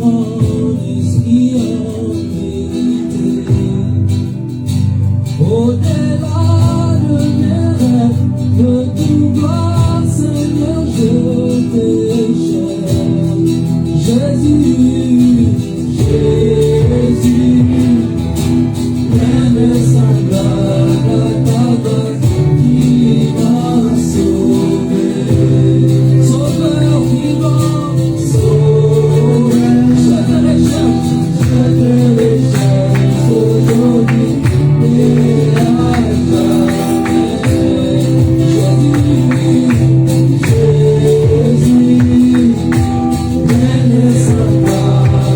parole qui ont vérité. Au-delà de mes rêves, de tout gloire, Seigneur, je te cherche. Jésus, Jésus, rien ne semblable à ta grâce qui m'a sauvé. Sauveur vivant, sauveur, je te recherche aujourd'hui et à jamais. Jésus, Jésus, rien ne semblable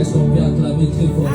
Est-ce qu'on peut acclamer très fort?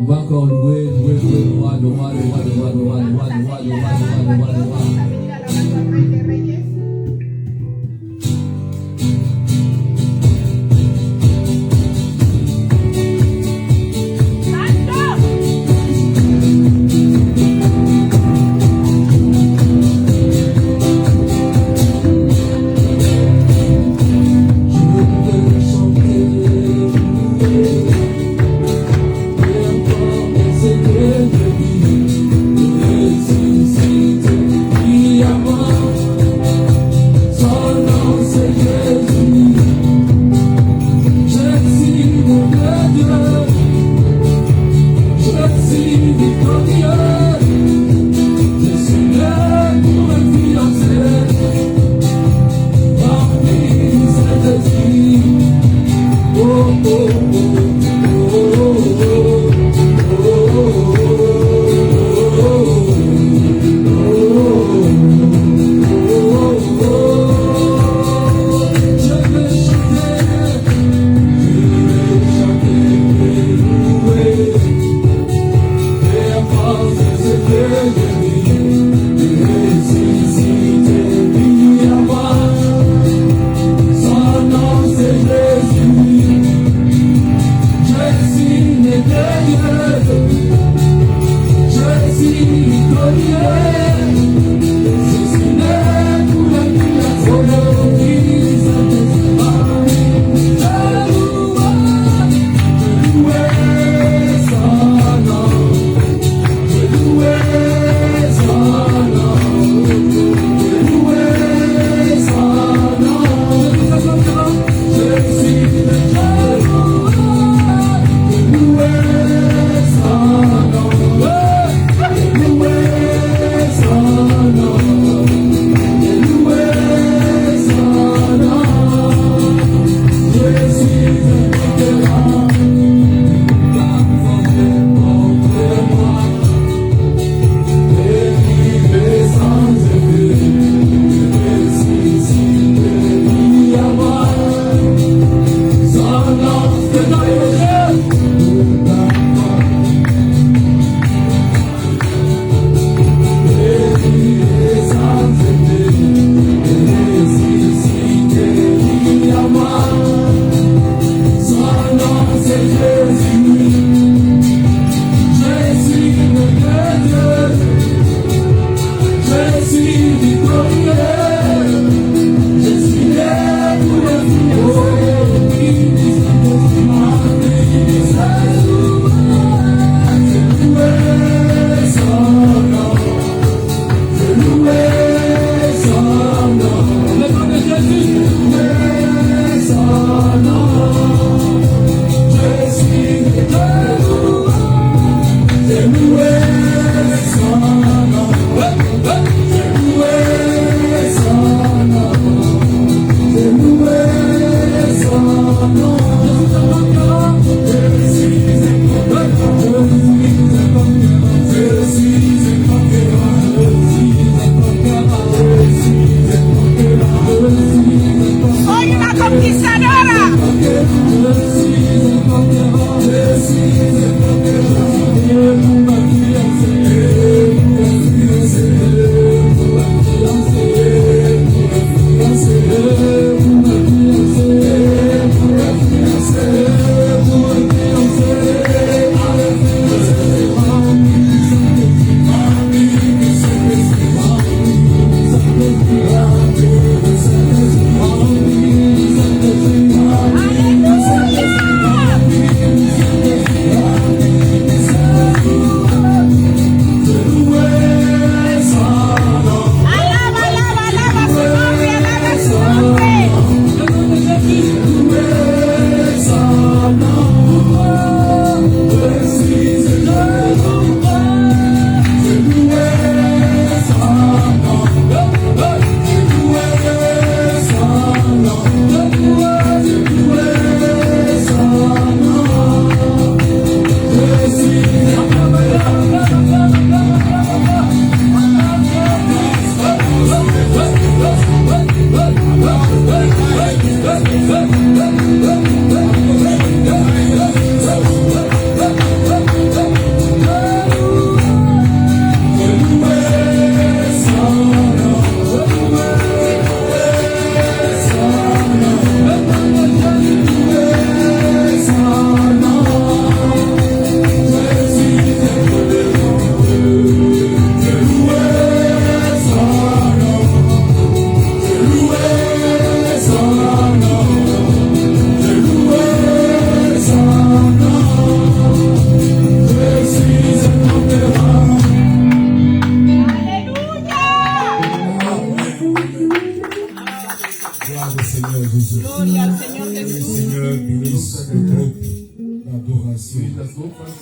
On va encore louer le roi, le roi, le roi, le roi, le roi, le roi, le roi, le roi, le roi, le roi, le roi.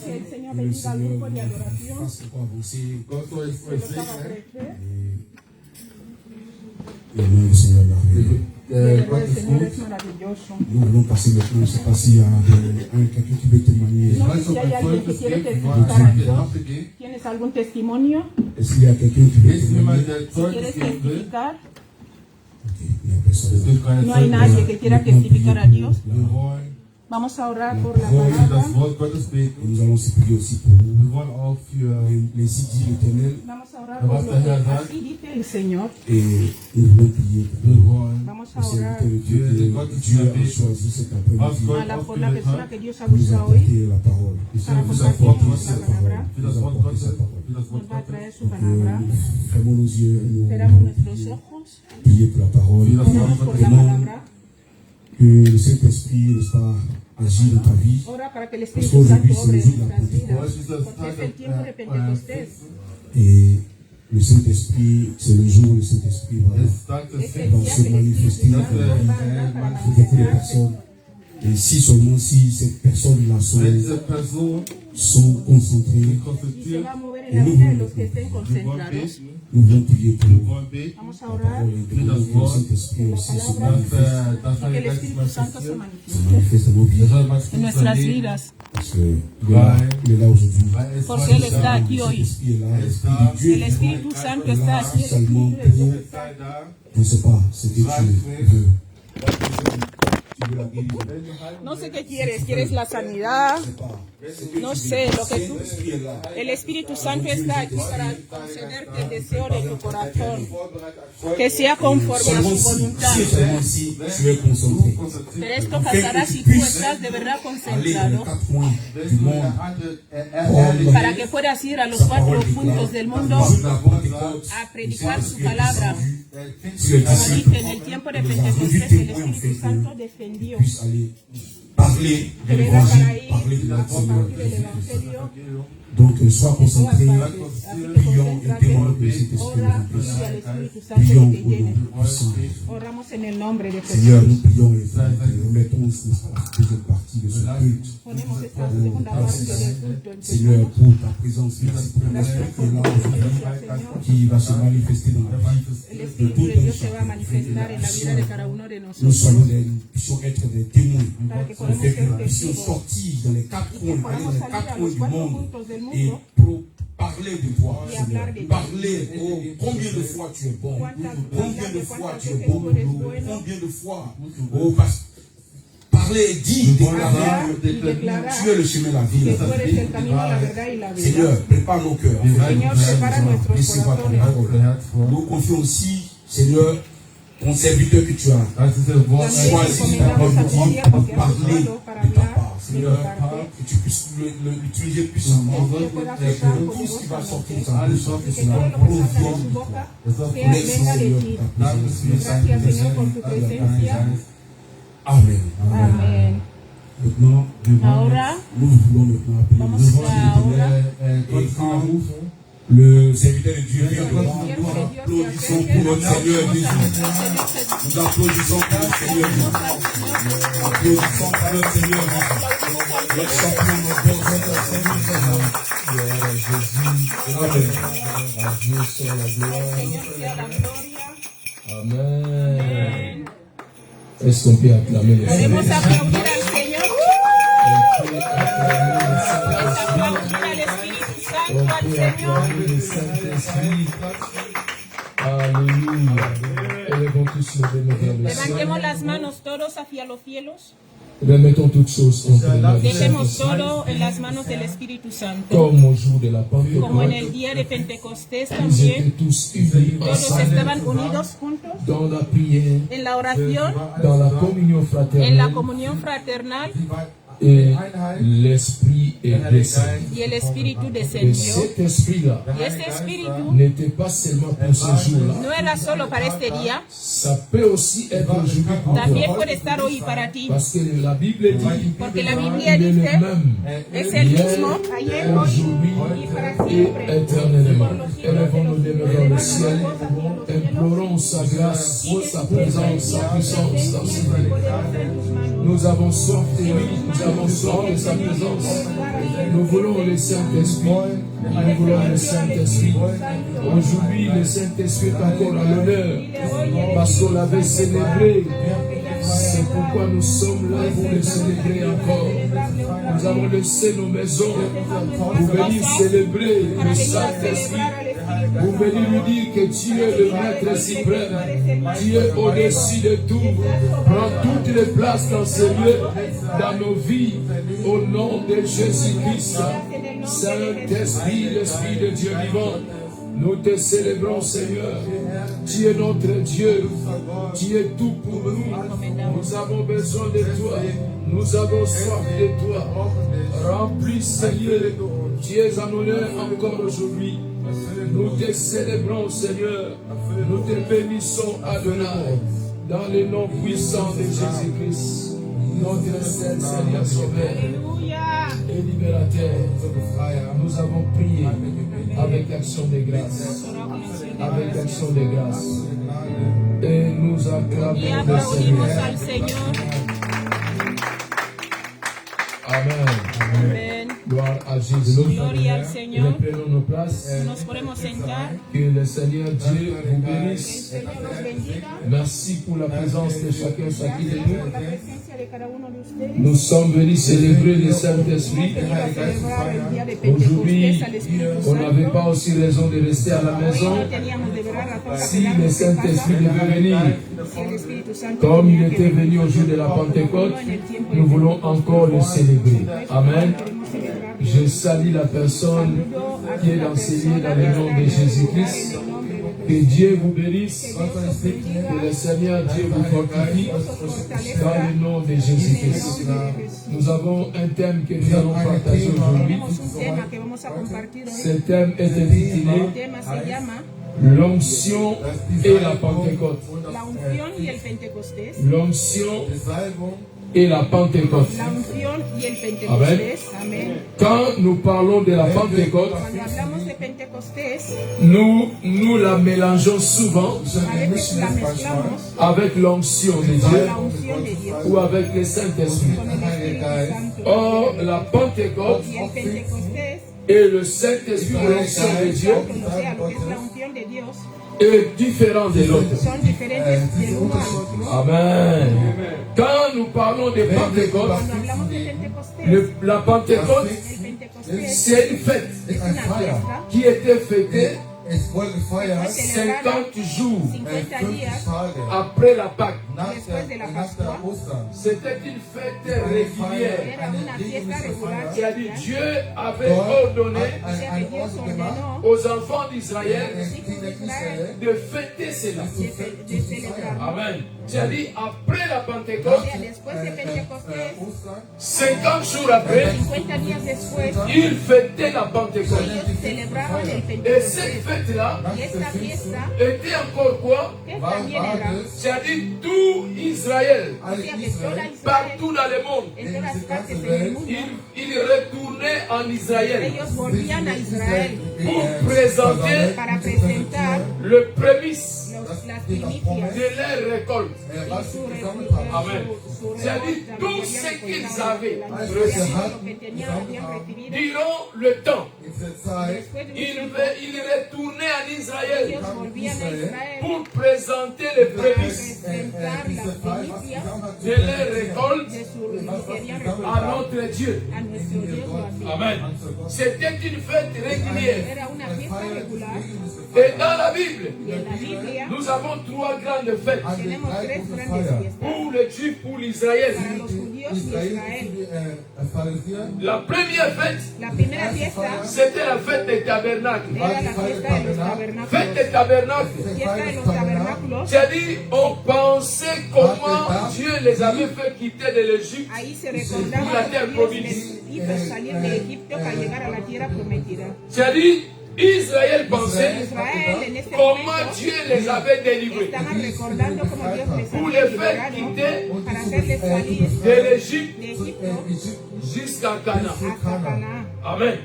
Que el Señor bendiga al grupo de adoración. fasse encore avancer God soit Que lo expressé. haga crecer. le nom du Seigneur merveilleux. El God is Señor good. es maravilloso. Nous allons passer maintenant, je ne sais pas s'il y a quelqu'un qui veut témoigner. No sé si hay alguien que quiere testificar a Dios. ¿Tienes algún testimonio? Est-ce qu'il y a quelqu'un qui veut Is témoigner? iemand dat Si soort quieres gegeven? testificar, Ok, il n'y a personne. no hay nadie que quiera testificar a Dios. We wollen Vamos a orar por la voor palabra. dat woord Gottes spreken. Et nous allons se prier aussi pour We vous. wollen ook voor Les sites dit l'Éternel Vamos a orar por lo que así dice el Señor. et nous voulons prier we wollen Vamos a pour le orar serviteur de Dieu que Dieu a choisi cet après-midi por la persona que Dios ha pour nous buscado hoy. apporter la parole. Para vous compartir apporter la sa palabra. Voor dat woord Gottes. Voor dat Nos woord va a Gottes. traer su Donc, palabra. nous fermons nos yeux, nous Cerramos nuestros ojos. prier pour la parole. Oramos por la palabra. Que le Saint-Esprit, n'est-ce pas, agit dans ta vie. Ora para que el Parce Espíritu Santo qu'aujourd'hui, c'est obre le en jour de la nuestras Pentecôte. vidas. Porque es el tiempo de Pentecostés. Et le Saint-Esprit, c'est le jour où le Saint-Esprit va Het staat te Es el zeggen va se día que el manifester Espíritu dans Santo la vie va a hablar para de beaucoup de manifestarse. personnes. Et si seulement si ces personnes-là deze persoon sont concentrées, Y se geconsulteerd. va a mover en la vida de los que estén concentrados. nous voulons prier pour We la wollen beten. Vamos a orar parole et demandons que le Saint-Esprit aussi se Dat manifeste, dat y que el Espíritu Santo se se manifieste manifeste dans nos vies. en nuestras vidas. Parce qu'il est là aujourd'hui. Porque Él está aquí Le hoy. Saint-Esprit est là, l'Esprit de Dieu El est Espíritu Santo está là aquí. seulement pour, je ne sais pas, ce que tu veux. Tu veux la guérison. No sé qué quieres. ¿Quieres la sanidad? Je sais pas. Ce que No tu sé veux. lo que tú. L'Esprit est là. El Espíritu Santo está aquí para concederte el deseo de tu corazón. Que sea conforme a Seulement su voluntad. si tu es concentré. Pero esto pasará si tú estás de verdad Aller dans les concentrado. 4 coins du monde. Para que puedas ir a los 4 puntos del mundo La Pentecôte, a predicar su palabra. sur les Como disciples dice, en el tiempo de Pentecostés el Espíritu Santo descendió. puissent aller parler de Que era para l'évangile, ir parler de la a compartir el Evangelio. Donc, sois concentré, Así que prions et concéntrate, demandons que le Saint-Esprit ora nous remplisse. y al Espíritu Santo Prions que te au nom llene. puissant. Oramos en el nombre de Seigneur, nous Jesús. prions et remettons la deuxième partie de ce culte. Ponemos esta segunda parte del culto en tus Seigneur, manos. pour ta présence, merci pour l'Esprit qui est là aujourd'hui, qui va se manifester dans la vie El de Espíritu tout de un Dios se va a chacun. manifestar en la vida de cada uno de Nous soyons nosotros. nous puissions être des témoins, Para que de podamos fait que ser nous puissions testigos. sortir dans les 4 coins, aller Podamos dans les salir 4 a coins los du 4 monde puntos del et mundo pour parler de toi, y hablar de Seigneur. ti. Parler, oh, combien de fois tu es bon, combien de fois tu es bon, combien de fois, oh, parler et dire, Hablar y déclarer, declarar tu es le chemin, la vie, que la tú eres vie. el camino, la verdad y la vida. Seigneur, prépare nos cœurs. Señor, prepara nuestros Laissez-moi ta corazones. parole. Nous confions aussi, Seigneur, ton serviteur que tu as Dat is het woord. También choisi encomendamos a tu pour siervo que has parler usado para de ta hablar part. de tu Seigneur, parte. que tu puisses l'utiliser puissamment. Que puedas Et usar que tout ce qui va sortir de sa bouche, que c'est todo la lo que salga de su gloire de toi. boca sea Merci, venga de Seigneur, ti. pour ta présence. Gracias, Señor, por tu presencia. Amen. Amén. Maintenant, Ahora nous voulons maintenant appeler vamos le a orar. Le serviteur de Dieu vient El devant. siervo de Dios Nous se applaudissons acerque. pour notre Seigneur Jésus. Pedimos Nous applaudissons pour notre Seigneur Jésus. Applaudissons pour notre Seigneur Jésus. Notre champion, notre bon Seigneur. Jésus. Amen. À Dieu soit la gloire. Señor sea la gloria. Amen. Est-ce qu'on peut acclamer le Podemos Seigneur? aplaudir al Señor. On peut acclamer le Saint-Esprit. Aplaudir al Espíritu On Santo, al peut Señor. acclamer le Saint-Esprit. Alléluia. Élevons tous nos mains vers le ciel. Levantemos las manos todos hacia los cielos. Remettons toutes choses entre les mains du Dejemos Saint-Esprit. todo en las manos del Espíritu Santo. Comme au jour de la Como en el Pentecôte, día de Pentecostés ils también, étaient tous unis todos ensemble estaban unidos juntos dans la prière, en la oración, dans la communion en la fraternelle, comunión fraternal, et l'Esprit est descendu. y el Espíritu Et descendió. cet esprit-là Y este Espíritu n'était pas seulement pour ce jour-là. no era solo para este día, Ça peut aussi être aujourd'hui pour también toi. puede estar hoy para ti. Parce que la Bible dit Porque la qu'il Biblia est le dice, même es el mismo ayer, hoy aujourd'hui y para et siempre. éternellement. Élevons nos demeures dans le ciel, implorons sa grâce, sa présence, sa puissance dans ce lieu. Nous avons soif de lui, nous avons soif de sa présence. Nous voulons le Saint-Esprit. Nous voulons le Saint-Esprit. Aujourd'hui, le Saint-Esprit est encore à l'honneur parce qu'on l'avait célébré. C'est pourquoi nous sommes là pour le célébrer encore. Nous avons laissé nos maisons pour venir célébrer le Saint-Esprit. Pour venir lui dire que tu es le Maître suprême. Tu es au-dessus de tout. Prends toutes les places dans ce lieu, dans nos vies, au nom de Jésus-Christ. Saint-Esprit, l'Esprit de Dieu vivant. Nous te célébrons, Seigneur. Tu es notre Dieu. Tu es tout pour nous. Nous avons besoin de toi. Nous avons soif de toi. Remplis, Seigneur. Tu es en honneur encore aujourd'hui. Nous te célébrons, Seigneur. Nous te bénissons, Adonai. Dans le nom puissant de Jésus-Christ. Notre Seigneur Sauveur et Libérateur. Nous avons prié avec action de grâce. Avec action de grâce. Et nous acclamons le Seigneur. Amen. Gloire à Jésus. Gloria al Señor. Reprenons nos places. Nos podemos sentar. Que le Seigneur Dieu vous bénisse. Que el Señor nos bendiga. Merci pour la présence de chacun, chacune de Gracias por la nous. presencia de cada uno de ustedes. Nous sommes venus célébrer le Saint-Esprit. Hemos venido a celebrar el día de Aujourd'hui, Pentecostés al Espíritu on n'avait Santo. pas aussi raison de rester à la Hoy maison. no teníamos de verdad razón para Si le quedarnos en Saint-Esprit casa. devait venir, Si el Espíritu Santo comme il tenía que était venir, venu au jour de la Pentecôte, nous voulons encore le célébrer. Amen. queremos celebrar. Je salue la personne qui est dans ces lieux dans le nom de Jésus-Christ. Que Dieu vous bénisse. Que le Seigneur Dieu vous fortifie dans le nom de Jésus-Christ. Nous avons un thème que nous allons partager aujourd'hui. Tenemos un tema que vamos a compartir hoy. Ce thème est intitulé El tema se llama L'onction et la Pentecôte. La unción y el Pentecostés. L'onction et la Pentecôte. La unción y el Pentecostés. Amén. Quand nous parlons de la Pentecôte, Cuando hablamos de Pentecostés, nous la mélangeons souvent a veces la mezclamos avec l'onction de con Dieu la unción de Dios, ou avec le Saint-Esprit. con el Espíritu Santo. Or, la Pentecôte Y el Pentecostés, et le Saint-Esprit ou l'onction de Dieu o sea, lo que es la unción de Dios, est différent de l'autre. son diferentes del uno al otro. Amen. Quand nous parlons de Pentecôte, Cuando hablamos de Pentecostés, la Pentecôte, el Pentecostés c'est une fête es una fiesta qui était fêtée fue celebrada 50 jours 50 días après la Pâque. después de la Pascua. C'était une fête régulière. Era una fiesta regular. C'est-à-dire Dieu avait ordonné O sea que Dios ordenó aux enfants d'Israël a los hijos de Israel de fêter cela. de celebrar. Amen. C'est-à-dire après la O Pentecôte, sea, después de Pentecostés, 50 jours après, 50 días después, ils fêtaient la Pentecôte. ellos celebraban el Et cette Pentecostés. fête-là Y esta fiesta, était encore quoi? que también era, C'est-à-dire tout Israël, o sea que toda Israel, partout dans le monde, en todas partes del mundo, ils retournaient en Israël ellos volvían a Israel pour présenter para presentar le prémice las primicias de leur récolte. y Amen. C'est-à-dire tout ce qu'ils avaient reçu lo que tenían habían recibido. durant le temps. Después de un tiempo, Ils retournaient en Israël ellos volvían a Israel pour présenter les para prémices presentar las primicias de leur récolte de su que habían à recoltado notre Dieu. a nuestro Dios o así. Amen. C'était une fête régulière. Era una fiesta regular Et dans la Bible, y en la Biblia nous avons trois grandes fêtes. tenemos tres grandes fiestas Pour les Juifs, pour l'Israël. para los judíos y Israel. La première fête, La primera fiesta c'était la fête des tabernacles. era la fiesta de los tabernáculos. Fête des tabernacles. Fiesta de los tabernáculos. C'est-à-dire, on pensait comment Dieu les avait fait quitter de l'Égypte. Ahí se recordaba que Dios les hizo salir de Egipto para llegar a la tierra prometida. C'est-à-dire, Israël pensait Israel en este comment momento Dieu les avait délivrés. estaban recordando cómo Dios les Pour había les faire liberado quitter para hacerles salir de l'Égypte de Egipto jusqu'à Canaan. hasta Canaán. Amen.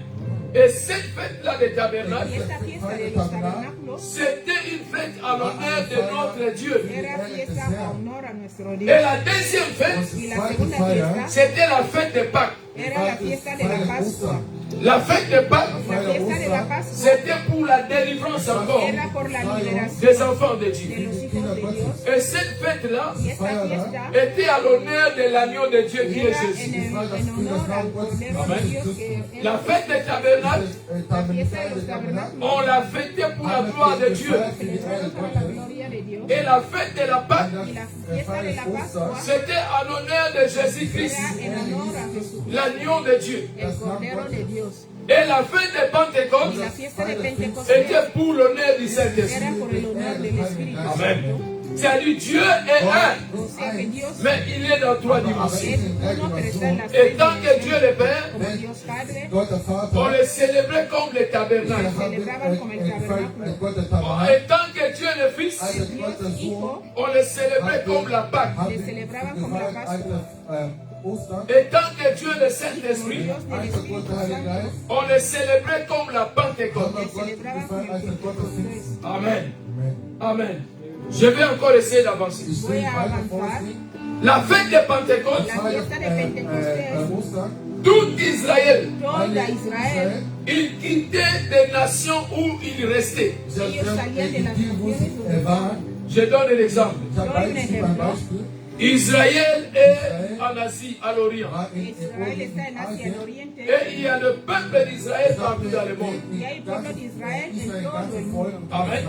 Et cette fête-là des tabernacles, Y esta fiesta de los tabernáculos c'était une fête en l'honneur de notre Dieu. era fiesta a honor a nuestro Et Dios. la deuxième fête, Y la segunda fiesta c'était la fête de Pâques. era la fiesta de la Pascua. La fête de Pâques, La fiesta de la Pascua c'était pour la délivrance encore era por la liberación des enfants de de Dieu. los hijos de Dios. Et cette fête-là Y esta fiesta était à l'honneur de l'agneau de Dieu qui est era Jésus. en honor al Cordero de Dios que La era fête des tabernacles, la fiesta de los tabernáculos. on l'a fêté pour la gloire de Dieu. Celebrado para la gloria de Dios. Et la fête de la Pâque, Y la fiesta de la Pascua c'était en honneur de Jésus-Christ, era en honor a Jesús, l'agneau de Dieu. el Cordero de Dios. Et la fête de Y la Pentecôte fiesta de Pentecostés était pour l'honneur du era Saint-Esprit. por el honor del Espíritu Amen. Santo. C'est-à-dire Dieu est un, O sea que Dios mais il est dans trois dimensions. es uno, pero está en las Et tres tant que Dieu dimensiones. le Père, Como Dios Padre, Gott der on Vater, le célébrait comme le tabernacle. celebraban como el tabernáculo. Gott der Tabernakel, Et tant que Dieu le Fils, als Gott der Sohn, Hijo, on le célébrait comme la Pâque. le celebraban como la gefeiert als Pascua. Ostern, Et tant que Dieu le Como Saint-Esprit, Dios del als Espíritu Gott der Heilige Santo, Geist, on le célébrait comme la Pentecôte. haben wir Gott celebraban como gefeiert als el der Gott des Himmels. Pentecostés. Amen. Amen. Amen. Je vais encore essayer d'avancer. Ich Voy will a weiter avanzar. vorziehen. La fête de Pentecôte, La fiesta de Pentecostés, Ostern, tout Israël, toda Israel, il quittait des nations où il restait. ellos salían de las naciones donde waren. Je donne un exemple. Ich habe ein Beispiel. Israël est en Asie, à l'Orient. War in Israel está en Asia, en Asien. Oriente, Et il y a le peuple d'Israël partout dans le monde. y hay pueblo de Israel en todo el mundo. Amen.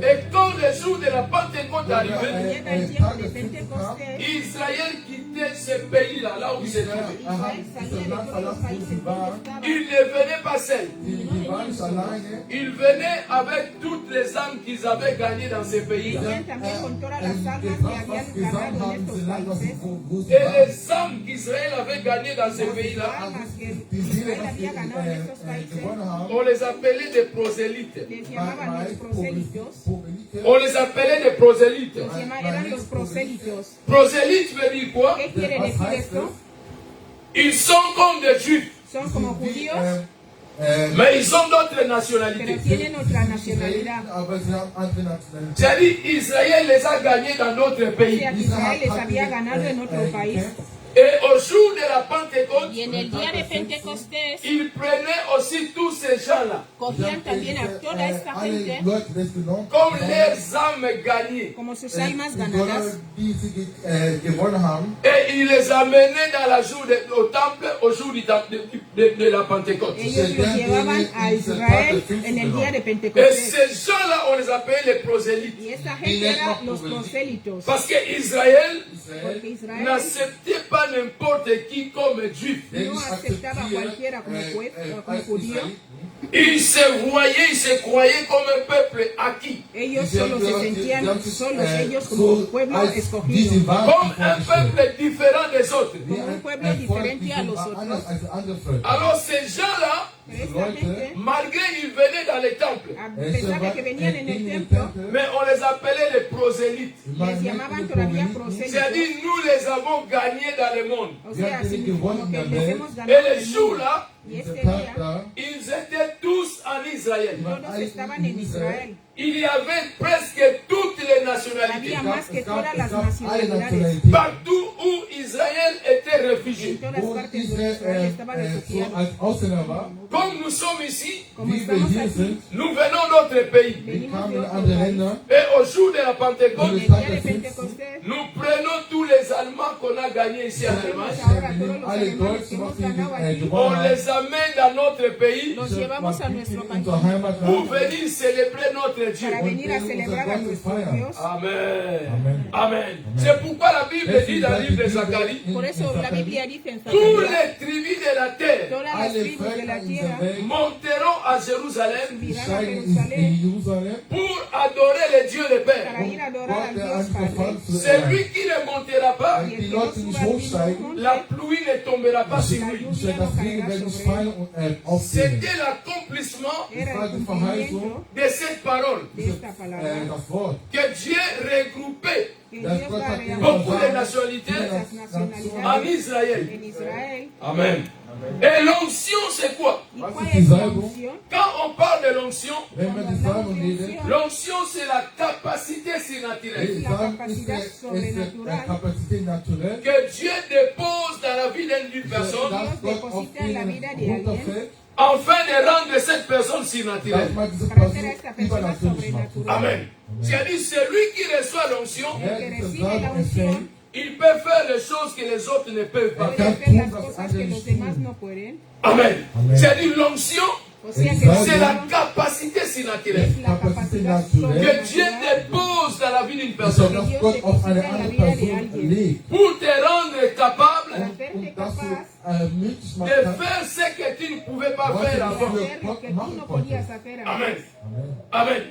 Et quand le jour de la Pentecôte arrivait, Llega el tiempo de Pentecostés, Israël quittait ce pays-là, là où il se trouvait. Israel salía de todos los países donde estaba. Il ne venait pas seul. Die waren nicht alleine. Il venait avec toutes les âmes qu'ils avaient gagnées dans ces pays-là. Venían también con todas las almas que habían ganado en estos países. Et les âmes qu'Israël avait gagnées dans ces pays-là, Almas que Israel había ganado en estos países, on les appelait des prosélytes. les llamaban los prosélitos. On les appelait des prosélytes. Eran los prosélitos. Prosélytes veut dire quoi? ¿Qué quiere decir esto? Ils sont comme des juifs, Son como judíos, mais ils ont d'autres pero nationalités. tienen otra nacionalidad. Aber sie haben andere Nationalitäten. C'est-à-dire Israël les a gagnés dans d'autres O pays. sea, que Israel les había ganado en otro país. Et au jour de la Pentecôte, Y en el día de Pentecostés, ils prenaient aussi tous ces gens-là cogían también a toda esta Alle gente Leute das genommen, comme leurs âmes gagnées. como sus almas die ganadas, Götter, die sie gewonnen haben, Et ils les amenaient dans la jour au temple au jour de la Pentecôte. ellos los llevaban a Israel en el día de Et Pentecostés. ces gens-là, on les appelait les prosélytes. Y esta gente eran los prosélitos, Parce que Israël porque Israel n'acceptait pas n'importe qui comme juif. no aceptaba a cualquiera como judío. Ils se voyaient, ils se croyaient comme un peuple acquis. Ellos solo se sentían solos, ellos como un pueblo escogido, Comme un peuple différent des autres. como un pueblo diferente a los otros. Alors ces gens-là, Pero esta gente, malgré qu'ils venaient dans les temples, a pesar de que venían en el templo, mais on les appelait les prosélytes. les llamaban todavía prosélitos. C'est-à-dire, nous les avons gagnés dans le monde. O sea, así como que les hemos Et ganado les el jours mundo. là, Y este día, ils étaient tous en Israël. todos estaban en Israel. Il y avait presque toutes les nationalités. Había más que todas las nacionalidades. Partout où Israël était En réfugié. todas partes donde Israel estaba refugiado. als Ausländer war, Comme nous sommes ici, Como wie wir estamos hier aquí, sind, nous venons d'autres pays. wir venimos de kamen in otro andere país. Länder, Et au jour de la En Pentecôte, el día de Pentecostés, nous prenons tous les Allemands qu'on a gagnés ici en Allemagne. ahora wir todos nehmen los alle alemanes Deutschen, que hemos was wir ganado aquí, On gewonnen haben, les amène dans notre pays los llevamos a nuestro país unser Heimatland, pour venir célébrer notre Dieu. para venir a celebrar a nuestro Dios. Amen. Amen. C'est pourquoi la Bible dit dans le livre de Zacharie, Por eso la Biblia dice en tous Zacarías, les tribus de la terre todas las alle tribus de Völker la in tierra dieser Welt monteront à Jérusalem irán a steigen Jerusalén in Jerusalem, pour adorer le Dieu le Père. para ir a adorar al Gott der Dios Padre. angefallen zu Celui ehren. qui ne montera pas, Wenn die Leute nicht hochsteigen, la pluie ne tombera pas sur lui. das Regen wird nicht fallen und aufgehen. C'était l'accomplissement Era el cumplimiento de cette parole de esta palabra. Das Wort, que Dieu regroupait que Dios va a reabrir beaucoup de nationalités las en nacionalidades Israël. en Israel. Amen. Et l'onction, c'est quoi? ¿Y cuál es la unción? Quand on parle de l'onction, Wenn wir die Salbung reden, l'onction, c'est la capacité surnaturelle die Salbung ist die Kapazität naturell, que Dieu dépose dans la vie d'une personne dass Gott auf ihnen runterfällt, afin de rendre cette personne surnaturelle. dass man diese Para hacer a Person esta persona übernatürlich macht. sobrenatural. Amen. C'est-à-dire, celui qui reçoit l'onction, El que recibe la unción il peut faire les choses que les autres ne peuvent pas puede faire. hacer las cosas que los demás no pueden. Amen. Amen. C'est-à-dire, l'onction, O sea que c'est la la capacité surnaturelle es la capacidad que Dieu sobrenatural dépose dans la vie d'une Das personne dass Gott auf eine andere Person legt pour te rendre capable para und hacerte dass du capaz möglich de machen kannst. faire ce que tu ne pouvais pas Ouais, faire de avant. hacer lo que tú no podías hacer Amen. antes. Amen.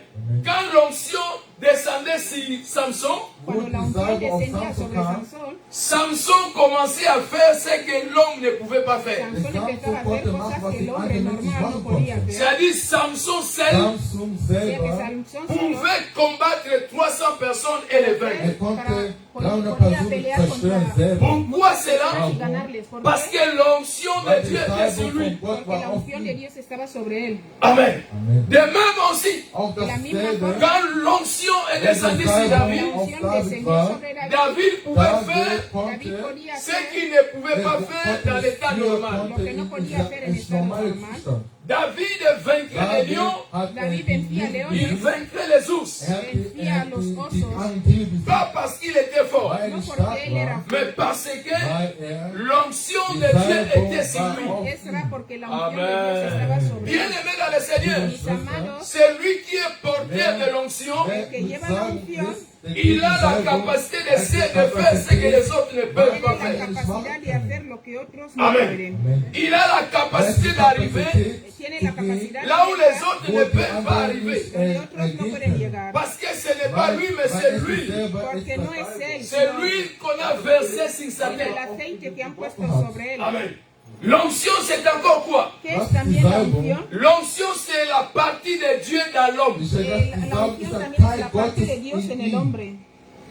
Quand l'onction descendait sur Samson, Cuando la unción descendía sobre Sansón, Samson commençait à faire ce que l'homme ne pouvait pas faire. Sansón empezaba a hacer cosas que el hombre normal no podía hacer. C'est-à-dire, Samson seul Samson O sea que selber, Sansón solo pouvait combattre 300 personnes et les vaincre. er konnte Para- 300 podía Personen pelear zerstören contra selber. Pourquoi cela? y ganarles. ¿Por Parce qué? que l'onction de Weil die Dieu était sur Salbung lui. von Gott Porque la war auf unción de ihm. Dios estaba sobre él. Amen. Amen. De même aussi, Auch La misma dasselbe, forma. quand l'onction est descendue sur La David, unción descendió sobre David. David pouvait David faire David konnte podía ce hacer qu'il ne pouvait pas faire dans l'état normal. Lo que no podía hacer en estado normale normal. Zustand. David vaincrait les lions, David vencía leones. il vaincrait les ours. vencía los die osos. Antiere besiegt, Pas parce qu'il était fort, weil No er porque stark él era war, mais parce que weil l'onction de Dieu était sur lui. Eso era porque la unción de Dios estaba Amen. sobre Bien él. aimé dans le Seigneur, Mis amados, celui qui est porteur de l'onction, que lleva la unción, il a la capacité de faire ce que les autres ne peuvent tiene pas la faire. capacidad de hacer lo que otros no Amen. pueden. Il a la capacité d'arriver Tiene la capacidad là où de les llegar autres ne peuvent pas arriver. donde otros no pueden llegar. Parce que ce n'est pas lui, mais c'est lui. Porque no es él, C'est sino lui qu'on a versé sur sa el tête. aceite que han puesto sobre él. Amen. L'onction, c'est encore quoi? ¿Qué es también la unción? L'onction, c'est la partie de Dieu dans l'homme. La unción también es la parte de Dios en el hombre.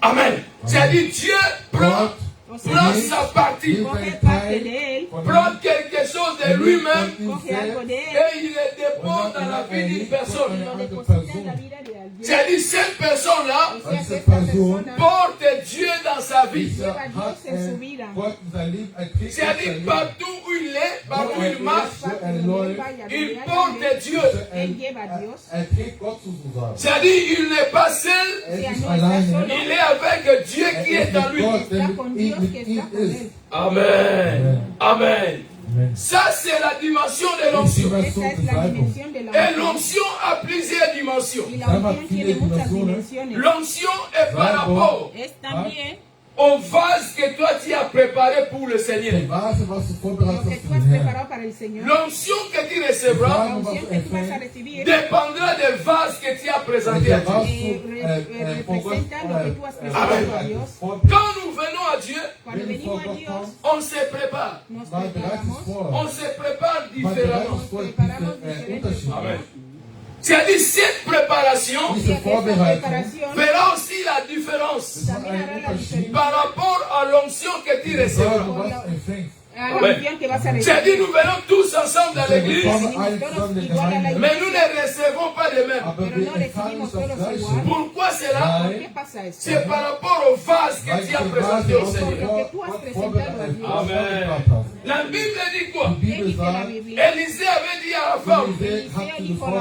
Amen. C'est-à-dire Dieu prend, O sea, prend sa partie, coge parte de él, prend quelque chose de lui-même coge algo de él et il le dépose dans la vie d'une y personne. lo deposita en la vida de alguien. C'est-à-dire cette personne-là O sea que esta persona porte Dieu dans sa vie. lleva a Dios en su vida. C'est-à-dire partout où il est, partout où il marche, Donde él vaya, donde il él porte ande, Dieu. él lleva a Dios. C'est-à-dire il n'est pas seul, O sea, no está solo, il est avec Dieu qui est en lui. está con Dios que está con él. Amen. Amen. Ça, c'est la dimension de l'onction. Esa es la dimensión de la Et unción. l'onction a plusieurs dimensions. Y la unción tiene muchas dimensiones. L'onction est par rapport Es también au vase que toi tu as préparé pour le Seigneur. lo que tú has preparado para el Señor. L'onction que tu recevras La unción que tú vas a recibir dépendra des vases que tu as présentés à Dieu. representa lo que tú has presentado a Dios. Quand nous venons à Dieu, Cuando venimos a Dios, on se prépare. nos preparamos. On se prépare différemment. Amen. C'est-à-dire cette préparation O sea que esta preparación fera aussi la différence también hará la diferencia par rapport à l'onction que tu recevras. a la unción que vas a C'est-à-dire recibir. nous venons tous ensemble dans l'église, Venimos todos igual a la mais nous iglesia, ne recevons pas de même. pero no recibimos todos igual. Pourquoi cela? ¿Qué pasa eso? C'est par rapport au vase que tu as présenté au Seigneur. Amen. La Bible dit quoi? ¿Qué dice la Biblia? Élisée avait dit à la femme,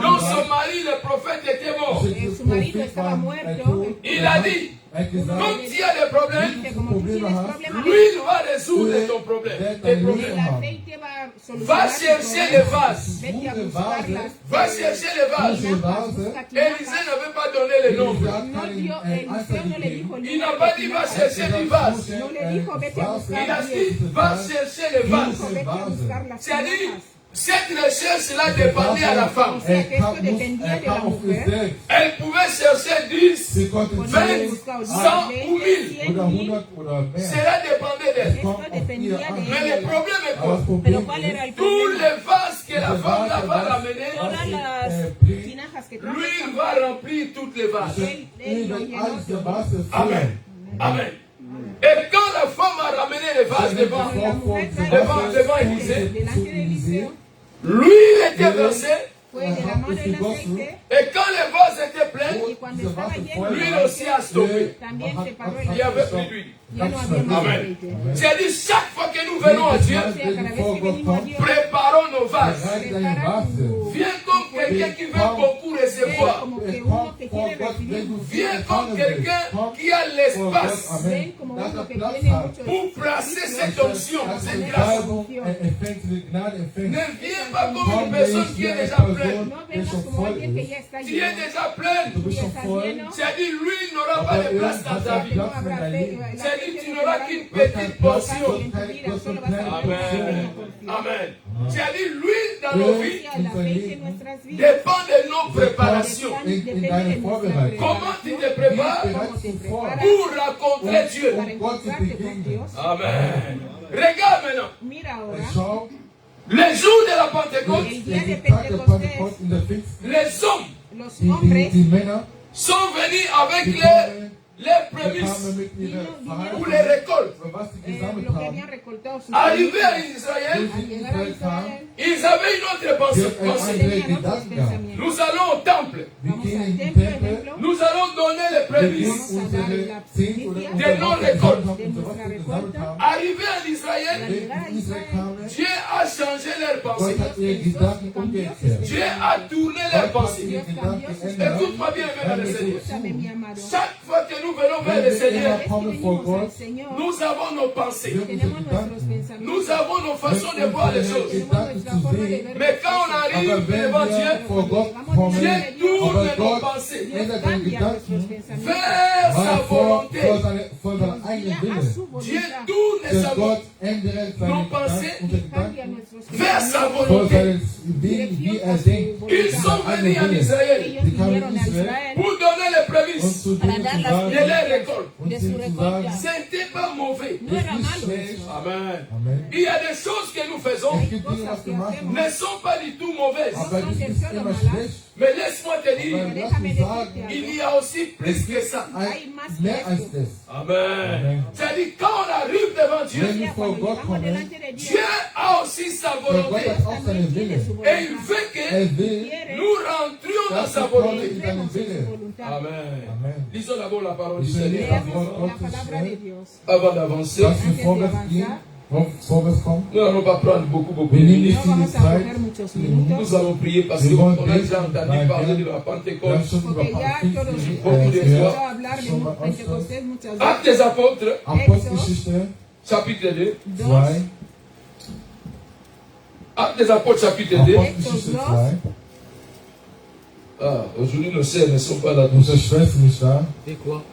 dont son mari, le prophète, était mort. Su marido estaba muerto. Il a dit, comme tu as des problèmes, Dice, como tú tienes problemas, lui va résoudre ton problème. Tes el problèmes. aceite va a Va solucionar tu chercher problema. les vases. Vete a buscarlas. Va chercher les vases. Élisée n'avait pas donné le nom. No dio, Eliseo no le dijo el Il n'a número pas de dit va tinajas. chercher du vase. No le dijo vete a Il a buscar dit 10. va chercher les vases. Dijo vete a buscar las C'est-à-dire, tinajas. cette recherche-là dépendait à la femme. O sea que esto dependía de la mujer. Elle pouvait chercher 10, 20, 100 ou 1000. Cela dépendait d'elle. Esto dependía de Mais le ella. problème est quoi? Pero ¿cuál era el Tous problema? les vases que la femme là va ramener, Todas las tinajas que trajo lui esa va mujer, remplir toutes les vases. él lo llenó todo. Amen. Amen. Et quand la femme a ramené les vases devant Élisée, lui était versé. fue derramado el aceite Et quand les vases étaient pleins, y cuando estaba lleno l'huile aussi a stoppé. también se paró Il el n'y avait aceite. plus d'huile. Ya no había más Amen. aceite. J'ai dit, chaque fois que nous venons à Dieu, O sea, cada vez que venimos a Dios, préparons nos vases. prepara tu Viens comme quelqu'un qui veut beaucoup recevoir. como que uno que quiere recibir, Viens comme quelqu'un qui a l'espace ven como uno que tiene mucho pour placer cette onction, cette grâce. Ne viens pas comme une personne qui est déjà pleine. no vengas como alguien que ya está Tu es lleno, déjà pleine. y estás lleno, J'ai dit, lui n'aura pas de place dans ta vie. no habrá fe, J'ai dit, tu n'auras qu'une petite portion. en tu vida solo vas a tener una Amen. pequeña porción. Amen. J'ai dit, l'huile dans nos vies El aceite en nuestras vidas dépend de nos préparations. depende de nuestra preparación. Comment tu te prépares Cómo te preparas pour rencontrer Dieu? para encontrarte con Dios. Amen. Regarde maintenant. Mira ahora, Les jours de la Pentecôte, el día de Pentecostés, les hommes los hombres sont venus avec les prémices ou les récoltes. lo que habían recoltado sus Arrivés à Israël, al llegar a Israel, ils avaient une autre pensée. tenían otros pensamientos. Nous allons au temple. Vamos al templo, ejemplo, Nous allons donner les prémices vamos a dar la primicia de nos récoltes. de nuestra recolta. Arrivés en Al Israël, llegar a Israel, Dieu a changé leur pensée. Dieu a tourné leur pensée. Dios cambió sus Écoute-moi bien, bien, le Seigneur. Escúchame, mi amado. Chaque fois que nous venons vers le Seigneur, Cada vez que venimos al Señor, nous avons nos pensées. tenemos nuestros pensamientos, Nous avons nos façons de voir les choses. tenemos nuestra forma de ver. Mais quand on arrive devant Dieu, Dieu tourne nos pensées Dios cambia nuestros pensamientos vers sa volonté. a su Dieu voluntad, tourne nos pensées cambia nuestros vers sa pensamientos. volonté. Ils sont Ellos venus en Israël vinieron a Israel pour donner les prémices para dar las de leur récolte. de su recolta. Ce n'était pas mauvais. No era malo eso. Amen. Il y a des choses que nous faisons Cosas que hacemos ne sont pas du tout mauvaises. no son del todo malas, Mais laisse-moi te dire, pero déjame decirte il algo. y a aussi plus que ça. Hay más que esto. Amen. C'est-à-dire, quand on arrive devant Dieu, Mira, cuando llegamos delante de Dios, Dieu a aussi sa volonté. también tiene su Et voluntad. il veut que Quiere nous rentrions dans sa volonté. entremos en su voluntad. Amen. Lisons d'abord la parole du Seigneur Leamos la palabra de Dios. avant d'avancer. Nous n'allons pas prendre beaucoup de No minutes. vamos a coger muchos minutos, Nous allons prier parce qu'on a déjà entendu parler de la Pentecôte. porque ya todos Beaucoup de hemos fois. escuchado hablar de Pentecostés muchas Actes veces. des Apôtres, chapitre 2. Actes des Apôtres, chapitre 2. Ah, aujourd'hui, nos sœurs ne sont pas là. Et quoi?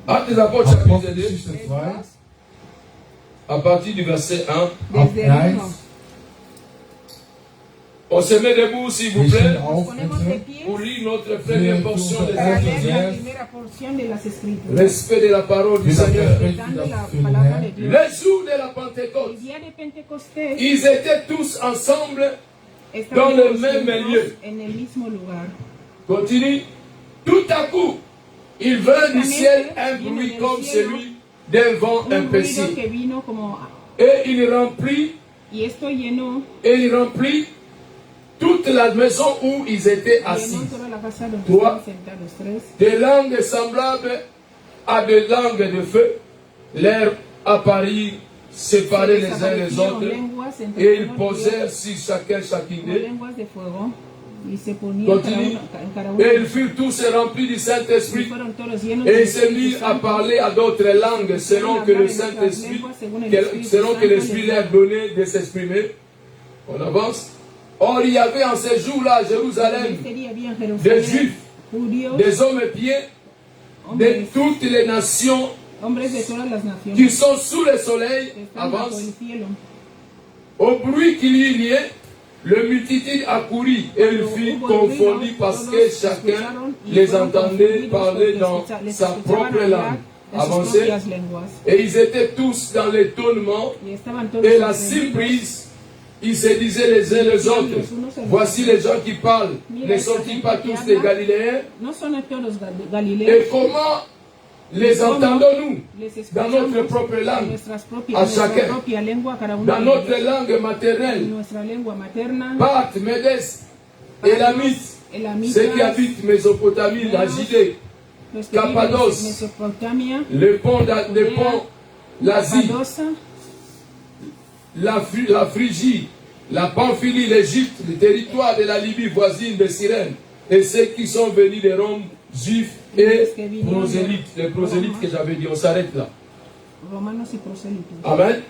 Actes des Apôtres, chapitre 2. À partir du verset 1. Desde el 1. On se met debout, s'il vous plaît, Nos ponemos de pie pour lire notre première portion des para leer la Écritures. primera porción de las Escrituras. Respect de la parole du Seigneur. Dando la palabra de Dios. Les jours de la Pentecôte, El día de Pentecostés ils étaient tous ensemble. estaban le todos même juntos lieu. en el mismo lugar. Continue. Tout à coup, il vint du ciel un bruit comme celui d'un vent Un ruido impétueux. que vino como Et il remplit toute la maison où ils étaient assis. llenó toda la casa donde Trois. estaban sentados tres. Des langues semblables à des langues de feu, l'air apparut séparés les uns les autres, et ils posèrent sur chacun chacune Como d'eux. lenguas de fuego y se ponían Continue. cada uno Et ils furent tous remplis du y Saint-Esprit. fueron todos llenos Et del ils se Espíritu mirent à Santo. parler à d'autres langues selon que le Saint-Esprit, selon que l'Esprit leur donnait de s'exprimer. On avance. Or, il y avait en ces jours-là à Jérusalem Este día había en des Jerusalén Juifs, judíos, des hommes pieds de hombres, toutes les nations hombres de todas las naciones qui sont sous le soleil. que están bajo Avance. el cielo. Au bruit qu'il y eut, le multitude accourut et ils furent confondus parce que chacun les entendait parler dans sa propre langue. Avancez. Et ils étaient tous dans l'étonnement et la surprise. Ils se disaient les uns les autres, voici les gens qui parlent, ne sont-ils pas tous des Galiléens? No son todos Galileos. Et comment les entendons-nous dans notre propre langue, à chacun, dans notre langue maternelle, Parthes, Médès, Élamites, ceux qui habitent Mésopotamie, la Judée, Cappadoce, le pont, l'Asie, la Phrygie, la Pamphylie, l'Égypte, le territoire de la Libye voisine de Cyrène, et ceux qui sont venus de Rome, juifs et prosélytes, les prosélytes que j'avais dit, on s'arrête là. Amen.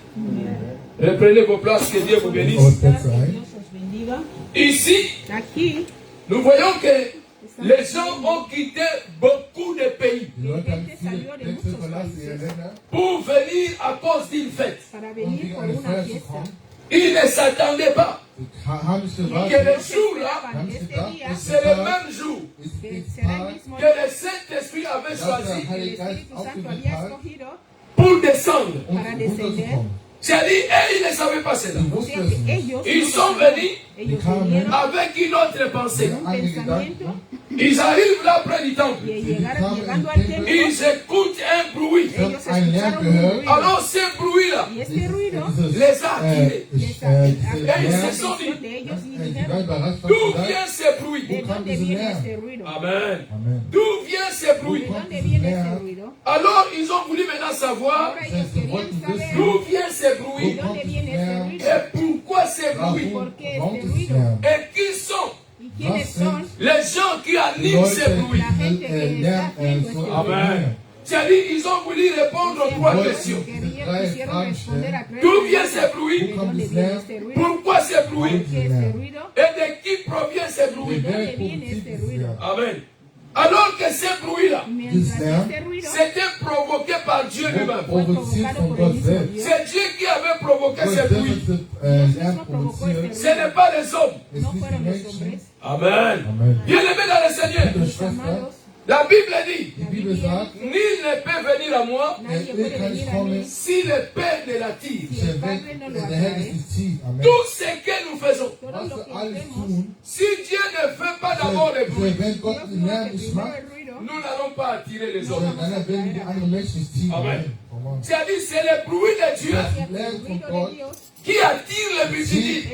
Reprenez vos places, que Dieu vous bénisse. Ici, nous voyons que les gens ont quitté beaucoup de pays pour venir à cause d'une fête. Ils ne s'attendaient pas que le jour-là, c'est le même jour que le Saint-Esprit avait choisi pour descendre. C'est-à-dire, ils ne savaient pas cela. Ils sont venus avec une autre pensée. Ils arrivent là près du temple. Ils écoutent un bruit. Alors ce bruit-là les a attirés. Et ils se sont dit, d'où vient ce bruit? Amen. D'où vient ce bruit? Alors ils ont voulu maintenant savoir d'où vient ce bruit et pourquoi ce bruit. Et qui sont les gens qui animent ce bruit. Amen. C'est-à-dire, ils ont voulu répondre aux trois questions. D'où vient ce bruit? Pourquoi ce bruit? Et de qui provient ce bruit? Amen. Alors que ce bruit-là, c'était provoqué par Dieu lui-même. C'est Dieu qui avait provoqué ce bruit. Ce n'est pas les hommes. Amen. Bien-aimés dans le Seigneur, la Bible dit, nul ne peut venir à moi si le Père ne l'attire. Tout ce que nous faisons, si Dieu ne fait pas d'abord le bruit, nous n'allons pas attirer les hommes. Amen. C'est-à-dire, c'est le bruit de Dieu qui attire le multitude.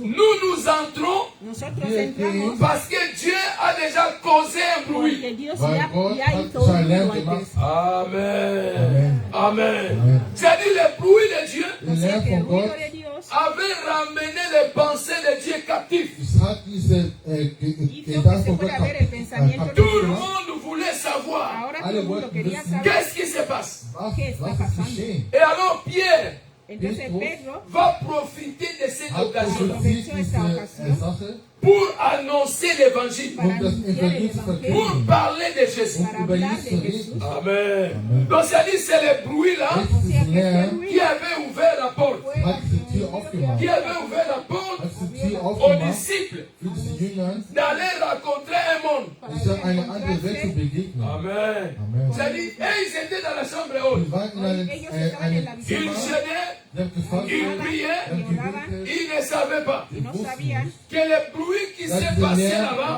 Nous entrons parce que Dieu a déjà causé un bruit. Amen. Amen. C'est-à-dire, le bruit de Dieu avait ramené les pensées de Dieu captifs. Tout le monde voulait savoir qu'est-ce qui se passe. Et alors Pierre va profiter de cette occasion pour annoncer l'évangile, pour parler de Jésus. Amen. Donc c'est le bruit là qui avait ouvert la porte. Qui avait ouvert la porte aux disciples d'aller rencontrer un monde. Amen. C'est-à-dire, ils étaient dans la chambre haute. Ils gênaient, ils priaient, ils ne savaient pas que le bruit qui s'est passé là-bas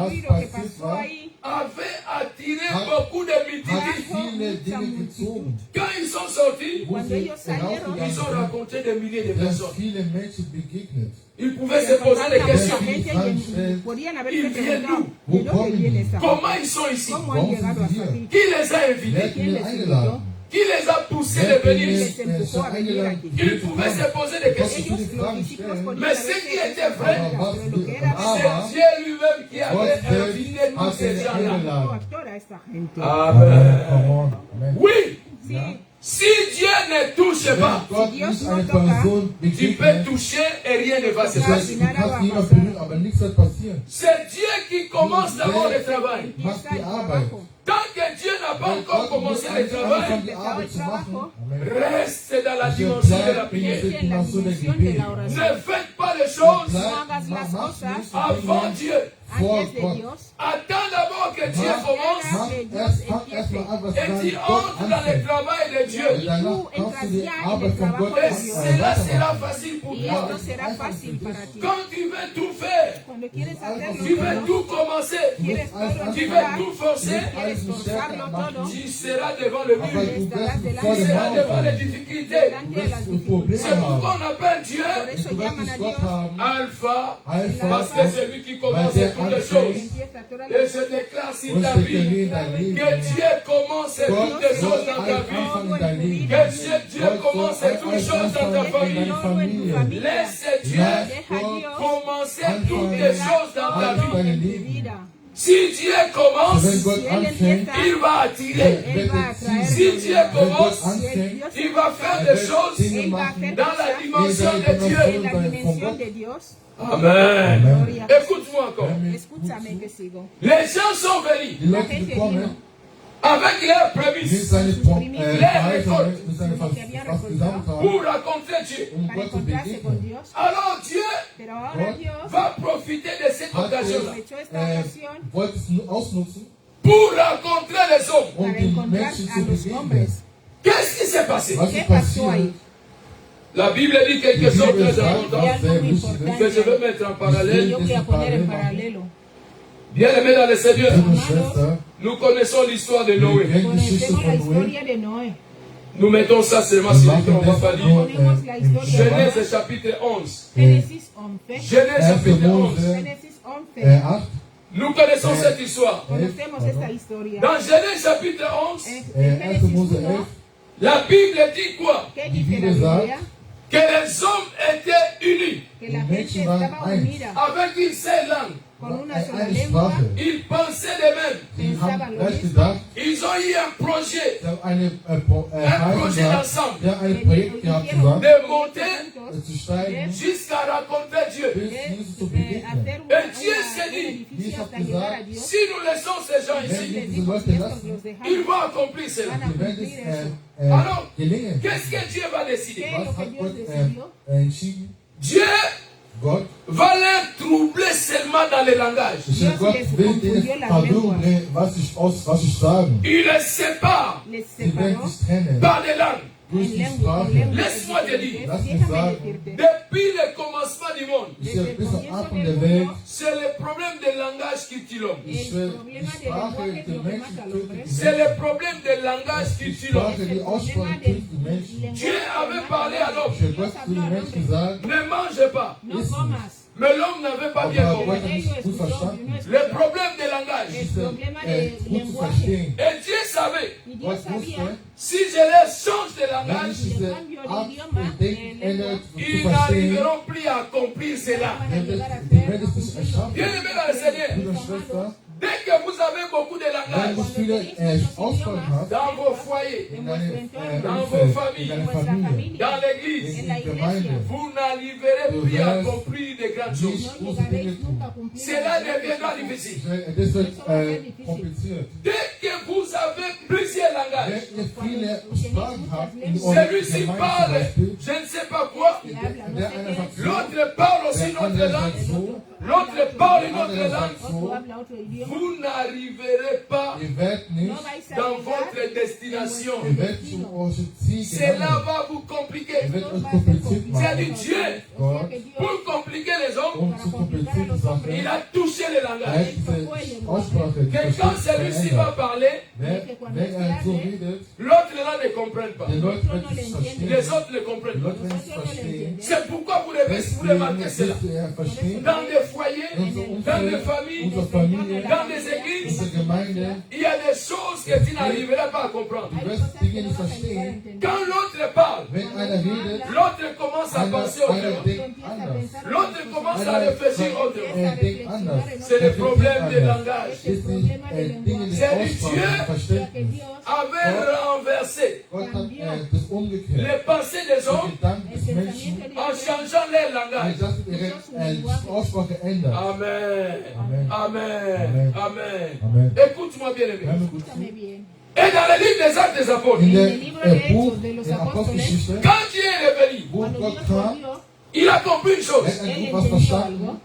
avait attiré beaucoup de multitudes. Quand ils sont sortis, ils ont rencontré des milliers de personnes. Ils pouvaient se poser des questions. Ils viennent d'où? Comment ils sont ici? Qui les a invités? Qui les a poussés de venir ici? Ils pouvaient se poser des questions. Mais ce qui était vrai, c'est Dieu lui-même qui avait invité tous ces gens-là. Amen. Oui. Si Dieu ne touche pas, tu peux toucher et rien ne va se passer. C'est Dieu qui commence d'abord le travail. Tant que Dieu n'a pas encore commencé le travail, reste dans la dimension de la prière. Ne faites pas les choses avant Dieu. Attends d'abord que Dieu commence et tu entres dans le travail de Dieu. Et cela sera facile pour toi. Quand tu veux tout faire, Cuando quieres hacerlo tu veux todo, tout commencer, quieres todo tu veux empezar, tout forcer, quieres forzarlo todo, tu seras devant le mur, estarás tu delante seras de devant les difficultés. delante de las dificultades. C'est pourquoi on appelle Dieu Por eso llaman a Dios Alpha, Alpha, parce que c'est lui qui commence toutes les choses. empieza todas Et las je déclare sur Once ta they vie can read que Dieu commence toutes les choses dans ta vie. Que Dieu commence toutes les choses dans ta famille. Laisse Dieu commencer toutes les choses dans ta vie. Si Dieu commence, il va attirer. Si Dieu commence, il va faire des choses dans la dimension de Dieu. Amen. Écoute-moi encore. Escúchame que sigo. Les gens sont venus avec leurs prémices pour rencontrer Dieu. Para encontrarse con Dios. Alors Dieu Pero ahora Dios va profiter de cette occasion-là aprovechó esta ocasión wollte es ausnutzen, pour rencontrer les hommes. um para den encontrar Menschen a zu los begegnen. hombres. Qu'est-ce qui s'est passé? Was ¿Qué ist pasó ahí? passiert? La Bible dit quelque chose de très important Hay algo muy importante que je veux mettre en que parallèle. yo voy a poner en paralelo. Bien aimés dans le Seigneur, Liebe Schwester, nous connaissons l'histoire de wir Noé. kennen die Geschichte Conocemos la von Noé. historia de Noé. Nous mettons ça seulement Wir sur le machen temps, on va pas das lire. nur Ponemos la im historia Schabbat. Genèse chapitre 11. Génesis 11. Genèse 1. chapitre 11. Mose Génesis 11. 8. Nous connaissons cette histoire. Conocemos esta historia. Dans Genèse chapitre 11, En 1. Génesis Mose 1, 11. la Bible dit quoi? ¿qué dice la Biblia? Que les hommes étaient unis Que la gente estaba unida avec une seule langue. con una sola Eine lengua, Sprache. Ils pensaient de même. Sie pensaban haben lo gleich mismo. gedacht, Ils ont eu un projet sie haben eine Un projet gehabt, d'ensemble. ja, ein Projekt gehabt zusammen, de monter zu steigen, jusqu'à rencontrer Dieu. bis Jesus zu begegnen. hacer un edificio hasta llegar a Dios. Si nous laissons ces gens Wenn ici, wir diese Leute lassen, Los ils dejamos. vont accomplir cela. Van a dann wird cumplir es eso. Alors, gelingen. qu'est-ce que Dieu va décider? ¿Qué es lo Was que hat Dios Gott decidió? entschieden? Dieu Gott, va les troubler seulement dans le langage. Gott will denen Verwirrung bringen, was sie sagen. Il les sépare Les Sie werden separó sich trennen par des langues. durch en die lengua. Sprache. Laisse-moi te dire, Lass mich Déjame sagen, decirte. depuis le commencement du monde, ist ja Desde el bis am comienzo Anfang del der Welt, mundo, c'est le problème de langage qui tue l'homme. ist el die problema del Sprache lenguaje es der lo que Menschen mata al tötet hombre. die C'est Menschen. le problème de langage qui Die tue l'homme. Sprache, die Aussprache tötet die Menschen. Dieu avait parlé à l'homme, Ich habe Gott zu den Menschen gesagt, ne mange pas. No comas. Mais l'homme n'avait pas bien aber compris. Gott hat nicht gut verstanden. Le problème de langage. El problema Gut del zu lenguaje. verstehen. Et Dieu savait, Y Dios Gott wusste, sabía si je les change de wenn langage, ich diese Art Denken ändere, zu ils verstehen, n'arriveront plus à accomplir cela. dann wird es nicht erschaffen. Bien aimé dans le Seigneur, Liebe Schwester, dès que vous avez beaucoup de wenn langage du viele Aussprachen hast, dans vos foyers, in deinem Dans vos Umfeld, familles, in deiner Familie, dans l'église, in der Gemeinde, vous n'arriverez plus à accomplir de grandes choses. nicht große Dinge tun. Cela deviendra difficile. Das wird kompliziert. Dès que vous avez plusieurs langages, Wenn ihr viele Sprachen habt, in eurer celui-ci Gemeinde zum parle, Beispiel, je ne sais pas quoi, der einer sagt so, l'autre parle aussi der une autre andere sagt langue, so, l'autre parle une der autre andere langue, sagt so, Habla otro idioma. vous n'arriverez pas ihr werdet nicht, No vais a dans llegar votre destination. ihr werdet zu eurem Ziel Cela gelangen. va vous compliquer. Ihr werdet euch kompliziert C'est du machen. Dieu. Gott, Pour compliquer les hommes, zu komplizierte Sachen, il a touché les er hat langages. diese Aussprache, die Que quand Verständnis celui-ci va verändert. parler, Wenn so redet, l'autre là ne comprenne pas. die Leute werden es verstehen. Les autres ne Die comprennent pas. Leute werden es verstehen. C'est pourquoi vous devez vous remarquer cela. Deswegen müsst ihr verstehen, Dans des foyers, in unserem dans des Umfeld, familles, unsere Familie, dans des églises, unsere Gemeinde, il y a des choses que tu n'arriveras pas à comprendre. du wirst Dinge nicht verstehen. Quand l'autre parle, Wenn einer redet, l'autre commence à penser einer autrement. denkt anders. L'autre commence à réfléchir autrement. Denkt anders. C'est le problème du langage. Ist die Dinge der C'est Aussprache, Dieu. des Verständnis. Avait renversé Gott hat das umgekehrt. les pensées des Die hommes Gedanken des Menschen, en changeant leur er langage. sagt, ihre Aussprache ändert. Amen. Amen. Amen. Amen. Amen. Écoute-moi bien aimé. Hör mir gut zu. Escúchame bien. Et dans le livre des Actes des Apôtres, In el libro de der Hechos Buch de los der Apostelgeschichte, quand Dieu est revenu, wo Cuando Gott Dios kam, volvió, il a compris une chose. er hat él was entendió verstanden. algo.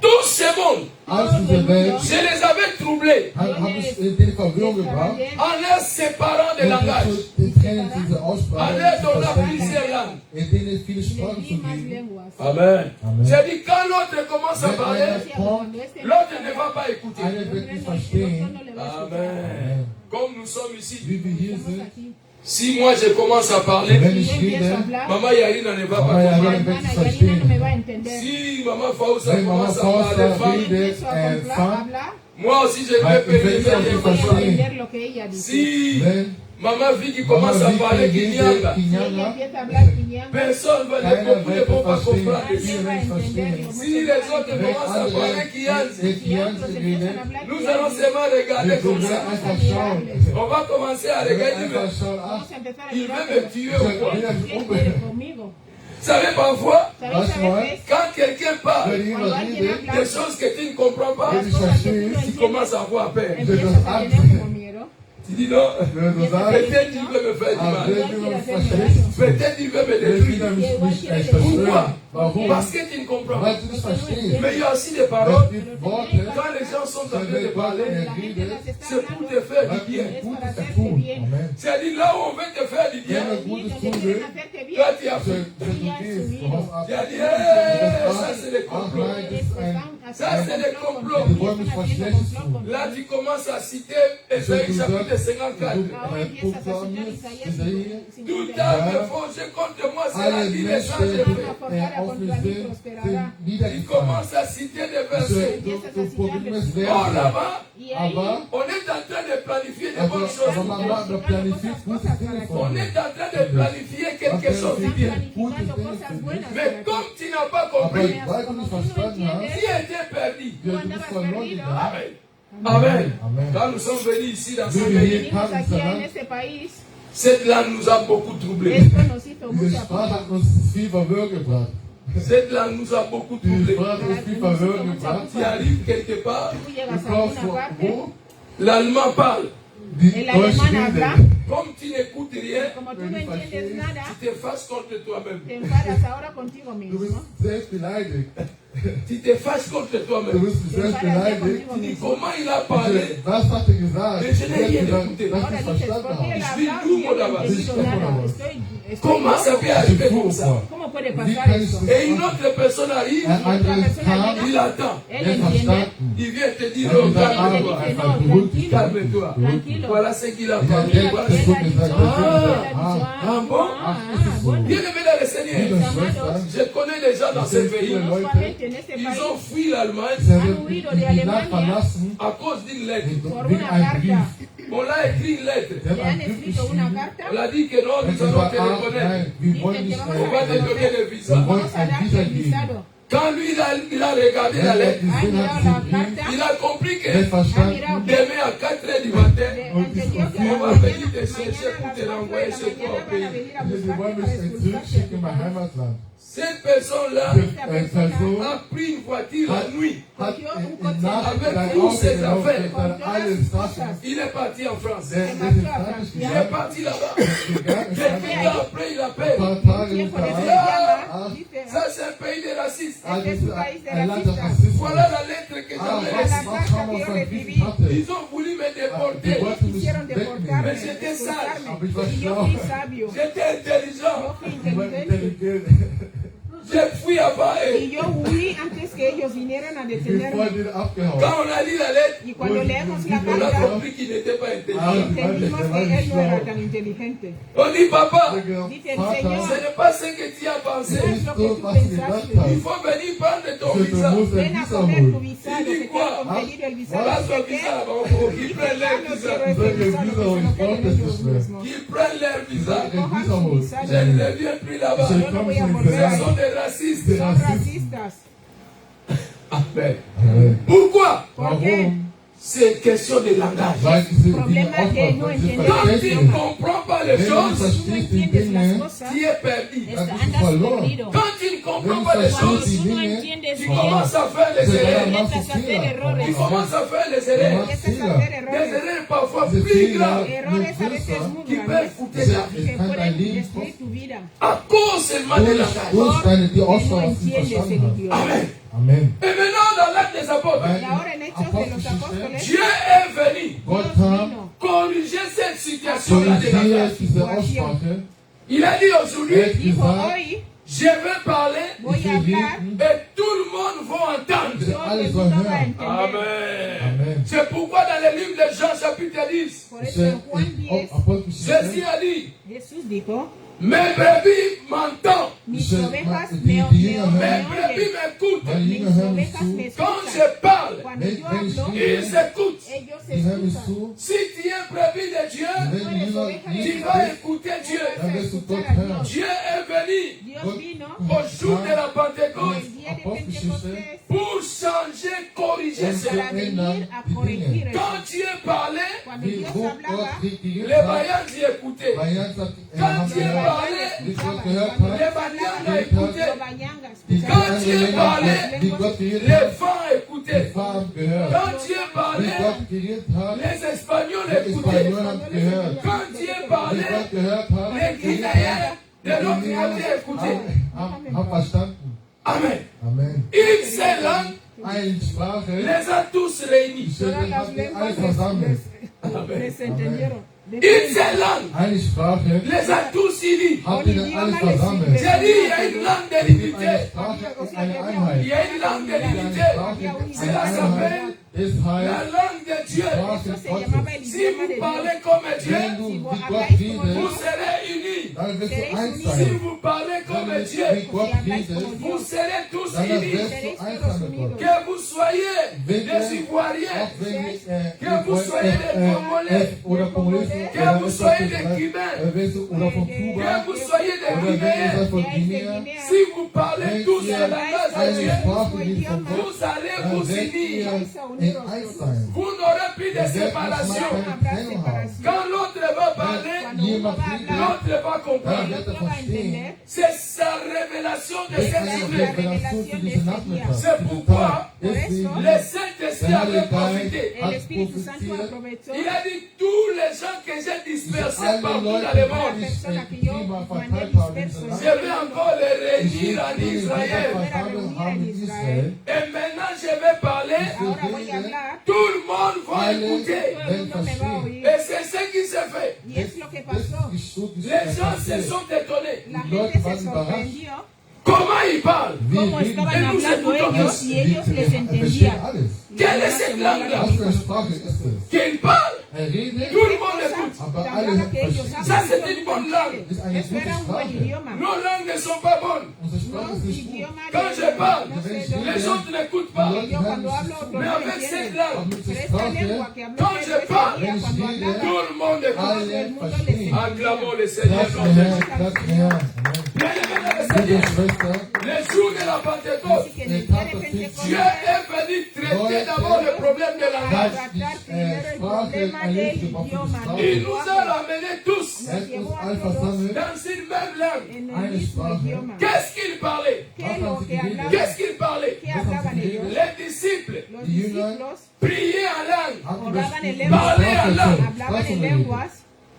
Tous ceux monde, Aus dieser Welt je les avais troublés habe ich den Verwirrung gebracht. en les séparant des langages, Die trennen diese en Aussprache leur donnant verständlich, plusieurs langues. in denen viele Sprachen zu geben. Amen. Amen. J'ai dit, quand l'autre commence à Wenn parler, einer kommt, l'autre ne va pas écouter. einer wird nicht verstehen, Amen. Comme nous sommes ici, wie wir hier sind. si moi je commence à parler, Wenn ich rede, Maman Yarina ne va Mama pas Yarina comprendre. wird nicht verstehen. Si Maman Fausa Wenn Mama commence à parler Fausta femme, redet, femme, moi aussi je vais ich werde payer. nicht verstehen. Si Wenn Maman Vicky Mama commence à parler Vicky Kinyanga, redet, Kinyanga, personne ne va keiner beaucoup ne wird vont pas verstehen, comprendre. viele werden verstehen. Si les autres Wenn commencent à parler andere Kiyanzi, in Kianzi reden, nous allons seulement regarder wir comme werden ça. einfach schauen. On va commencer à Wir regarder, werden mais einfach schauen, ach, il veut me tuer ou quoi? will er mich umbringen. Vous savez, parfois, Weißt du was? quand quelqu'un parle Wenn jemand redet, des choses que tu ne comprends pas, wenn ich verstehe, tu commences à avoir peur. wird das Angst. Tu dis non, Wenn du sagst, peut-être il veut me faire du ah, mal. wenn du mich verstehst, Peut-être il veut me will détruire. wieder mich echt Pourquoi? zerstören. Warum? Parce que tu ne comprends pas. Weil du nicht verstehst. Mais il y a aussi des paroles, Es gibt Worte, quand les gens sont en train de wenn parler, er redet, c'est pour te faire was du bien. dir Gutes tun. Amen. C'est-à-dire là où on veut te faire du bien, Wenn er Gutes tun will, toi tu as fait. wenn du gehst, du hast ab. Tu as dit, hey, ça c'est des Ach complots. nein, das ist ein, Ça c'est des complots. die wollen mich was Schlechtes tun. Là tu commences à citer Ésaïe chapitre 54. Tout arme forgé contre moi sera Alle dit les Menschen, gens de die fait. auf mich sind, sind Il niedergefallen. commence à citer des versets. Du programmierst Oh Verse, là-bas, aber, on est en train de planifier des bonnes choses. aber man planifiert gute Dinge On von est dir. en train de planifier quelque chose de bien. Gute Dinge für dich. Mais comme tu n'as pas Aber compris, weil du nicht verstanden hast, tu étais perdu. ja, du bist verloren gegangen. Amen. Amen. Amen. Quand nous sommes venus ici dans ce Wenn wir pays, hier kamen ins Land, cette langue nous a beaucoup troublés. diese Sprache hat uns viel Verwirrung gebracht. Cette langue nous a beaucoup Diese troublés. Sprache hat uns viel Verwirrung gebracht. Tu arrives quelque part, Du kommst wo l'allemand parle. die Deutsch reden. Comme tu n'écoutes rien, Como tú no entiendes nada, tu te fâches contre toi-même. te enfadas ahora contigo Du mismo. bist selbst beleidigt. Tu te fâches contre Du toi-même. bist Te selbst enfadas ya beleidigt. contigo mismo. Comment il a parlé? Was hat er gesagt? Mais je n'ai rien écouté. Das Ahora ich dices, verstanden ¿por qué él habe. habla? suis Yo no he lourd, entendido là-bas. nada. Comment ça peut Ich arriver bin comme ça? froh. ¿Cómo puede Wie pasar kann ich eso? das Et une autre personne arrive, Ein anderes kam, il attend. Él er entiende. verstanden. Il vient te dire, Er oh, hat gesagt, Él calme-toi. te aber dice, einfach no, beruhigt tranquilo, Calme-toi. tranquilo. Voilà ce qu'il a Ja, parlé. der Voilà hat ce das qu'il so a dit. gesagt. Ah bon? Bien aimé dans le Seigneur, Liebe Schwestern, je connais des gens dans ce pays, Usualmente en este ils país, ont fui l'Allemagne sie haben die Land verlassen à cause d'une lettre. wegen einem Brief. On l'a écrit une lettre. Sie haben le han einen Brief escrito una geschrieben. carta. On a dit que non, Und nous sie allons war, te ah, reconnaître. nein, wir wollen nicht, On va te donner le wir visa. wollen Vamos a ein darte Visa el geben. visado. Quand lui, il a regardé Wenn la er lettre, Ha gesehen mirado hat, la diesen Brief, carta. il a compris er que hat verstanden, demain à 4 h du matin, Entendió que on la va mañana, venir te chercher pour te renvoyer chez toi au pays. sie wollen mich zurückschicken in mein Heimatland. Cette personne-là Diese Person a pris une voiture la nuit. hat in Nacht Avec dein tous Auto ses gelaufen, affaires. dann alles Taschen. Il est parti en France. Der ist fertig Il est gegangen, parti là-bas. gegangen, Quelques temps après, il appelle. ein paar Tage Tiempo hinter después an. llama, dice, Ça, c'est un pays de racistes. Ah, das Este es ist un país de ein Land der racistas. Rassismus. Voilà la lettre que Ah, j'avais was, reçue. was haben wir von Briefen hatte? Ils ont voulu me Die déporter. wollten mich Quisieron deportarme, Mais j'étais sage. Aber ich war y yo schlau. fui sabio, J'étais intelligent. yo fui Ich war inteligente. intelligent. J'ai fui avant eux. Y yo huí antes que ellos vinieran a Ich bin vor detenerme. denen abgehauen. Quand on a lu la lettre, Y cuando leemos la on a carta, compris qu'il n'était pas Ah, intelligent. entendimos que él no era tan inteligente. On dit, papa, Dice el ce Señor, n'est pas ce que tu as pensé. no es lo que so, tú was du pensaste. gedacht Il hast. faut venir prendre ton Du visa. musst ein Ven a Visa comer tu holen. visado, ¿Y que te cuál? han concedido el visado. Voilà son Dice que visa là-bas. Ils prennent leur no visa. quiero este Soll ich visado, Visa que se holen? lo Ich brauche queden das ellos nicht mehr. mismos. Qu'ils prennent leur visa. Ein Cojan Visa su holen. visado. Je ne les viens plus là-bas. Ich Yo no voy a komme volver zu Ce ahí. sont des racistes. Son racistas. Amen. Amen. Pourquoi? Warum? C'est une question de langage. Weil diese Problema Dinge que no oftmals diese entienden. Quand tu ne Verständnis. comprends pas les Wenn du choses, Tú no verstehst die entiendes las Dinge, cosas, tu es perdu. andas verloren. perdido. Quand tu ne comprends Wenn pas du les verstehst choses, die Tú no Dinge, entiendes tu bien. commences à faire les c'est erreurs. dann machst Empiezas a du hacer Fehler. errores. Tu commences à faire les Du erreurs. machst Empiezas a Fehler. hacer Des errores. erreurs parfois Diese plus Fehler, graves Errores a veces größer, muy qui peuvent grandes foutre ta vie. que Es kann dein pueden Leben destruir tu vida. À cause seulement de langage. durch deine, die Que no Aussprache, was du entiendes el verstanden hast. idioma. Amen. Amen. Et maintenant, dans l'acte des apôtres, prédication là de la grâce. diese Aussprache. Il a dit aujourd'hui, Er hat Dijo gesagt, hoy, je vais parler voy a hablar, et tout le monde va entendre. todo el mundo va a entender. Amen. Amen. C'est pourquoi dans le livre de Jean chapitre 10, Por eso en Juan 10, Jésus a dit, Jesús dijo, mes brebis m'entendent, mis ovejas mes brebis m'écoutent. mis ovejas me Quand escuchan. je parle, Cuando yo hablo, ils écoutent. ellos die hören mich escuchan. zu, Si tu es brebis de Dieu, wenn die Jünger tu vas écouter Dieu. dann wirst du Gott hören. Dieu est venu Dios vino au jour de la Pentecôte el día de Pentecostés pour changer, corriger cela. para venir a corregir eso. Quand Dieu parlait, Cuando Wie Dios Gott hablaba, geredet les hat, vaillants y écoutaient. Bayern sagt, Quand haben Dieu gehört, parlait, wie Gott gehört cuando hat, les vaillants écoutaient. los bayangas die escuchaban. Quand Dieu anderen parlait, Länder, wie Gott geredet les hat, vents die écoutaient. Farben gehört. Quand Dieu Wie parlait, Gott geredet hat, les Espagnols die écoutaient. Espanol haben gehört. Quand Dieu Wie parlait, Gott gehört hat, les Guinéens de l'autre côté écoutaient. haben verstanden. Amen. Amen. Une seule langue Eine Sprache, les a tous réunis. die Todas Schöpfer las hat die alle lenguas versammelt. les entendieron. Une seule langue Eine Sprache les a tous unis. hat ihnen alles versammelt. J'ai dit, il y a une langue de Es gibt l'unité. eine Sprache und eine Il Einheit. y a une langue de Eine l'unité. Sprache, Cela eine s'appelle Einheit. Es la heißt langue de Dieu. Sprache Eso se llamaba el Gottes. Si idioma vous de parlez Dios. comme Wenn Dieu, du Si wie vos Gott habláis como vous redest, serez unis. dann wirst du eins Si sein. vous parlez comme Wenn du Dieu, wie Gott redest, vous serez tous dann unis. wirst du eins sein mit Gott. Que vous soyez Wenn des wir, Ivoiriens, auch wenn wir Que vous soyez des Congolais, oder Congolais que vous soyez des Cubains, oder von que Kuba, vous soyez des oder wenn ihr Guinéens, seid von Guinea, si vous parlez wenn tous ihr le langage de eine Dieu, Sprache redet von Gott, vous allez dann vous werdet unir. ihr eins sein. Vous n'aurez plus de Ihr werdet nicht séparation. mal keine Trennung haben. Quand l'autre va parler, Wenn jemand redet, l'autre va dann comprendre. wird er verstehen. C'est sa révélation de Das ist cette eine journée. Revelation für diesen Nachmittag. C'est diesen pourquoi Tag. Deswegen, Le Saint-Esprit der avait Heilige profité. Geist El hat Espíritu Santo profitiert. aprovechó Il a dit tous les gens que j'ai dispersés alle partout Leute, dans le die monde, ich persona que yo prima mandé verteilt habe in disperso, diesem je Land, vais encore les ich réunir will en die Israël. versammelt haben in Israel. Et maintenant je vais parler, Ahora voy a hablar, tout le monde va Alle écouter. todo el mundo me va a oír. Et c'est ce qui s'est fait. Y es lo que Das pasó. ist so, das Les ist gens se passiert. sont étonnés. La Die Leute gente se waren überrascht. sorprendió Comment ils parlent? Wie cómo reden estaban die? hablando ellos y ellos les verstehen entendían. alles. Quelle est cette langue-là? Was für eine Sprache ist das? Qu'ils parlent, Redet, tout le monde écoute. aber alle Hablaba que ellos verstehen. Ça, hablan. c'est une bonne langue. Das ist eine Eso gute era un buen Sprache. idioma. Nos langues ne sont pas bonnes. Unsere Sprache ist Los nicht gut. idiomas Quand de- je parle, no sé les dónde- les autres n'écoutent pas. yo cuando hablo otros Mais no avec cette entienden. langue, Aber mit Pero der esta Sprache, lengua que habló Quand Pedro je ese parle, día, cuando wenn ich hablaba, tout le monde écoute. todo alle el mundo les verstehen. Acclamons le Seigneur. Platz der Herr, Platz der Herr. Amen. Bien-aimés dans le Liebe Seigneur, Schwester, le jour de la Pentecôte, que en el día de Pentecostés Dieu est venu traiter d'abord le problème de para langage. tratar primero el Sprache problema ein del Lebensgebrauch für idioma. die Il del nous a lenguaje. ramenés tous er hat uns alle versammelt. dans une même langue. En el Eine mismo Sprache. idioma. Qu'est-ce qu'ils parlaient? ¿Qué es lo que hablaban? Qu'est-ce qu'ils parlaient? ¿Qué hablaban ellos? Les disciples Los Die Jünger discípulos priaient en langue. haben oraban en über lenguas, Parler en langue. hablaban en lenguas.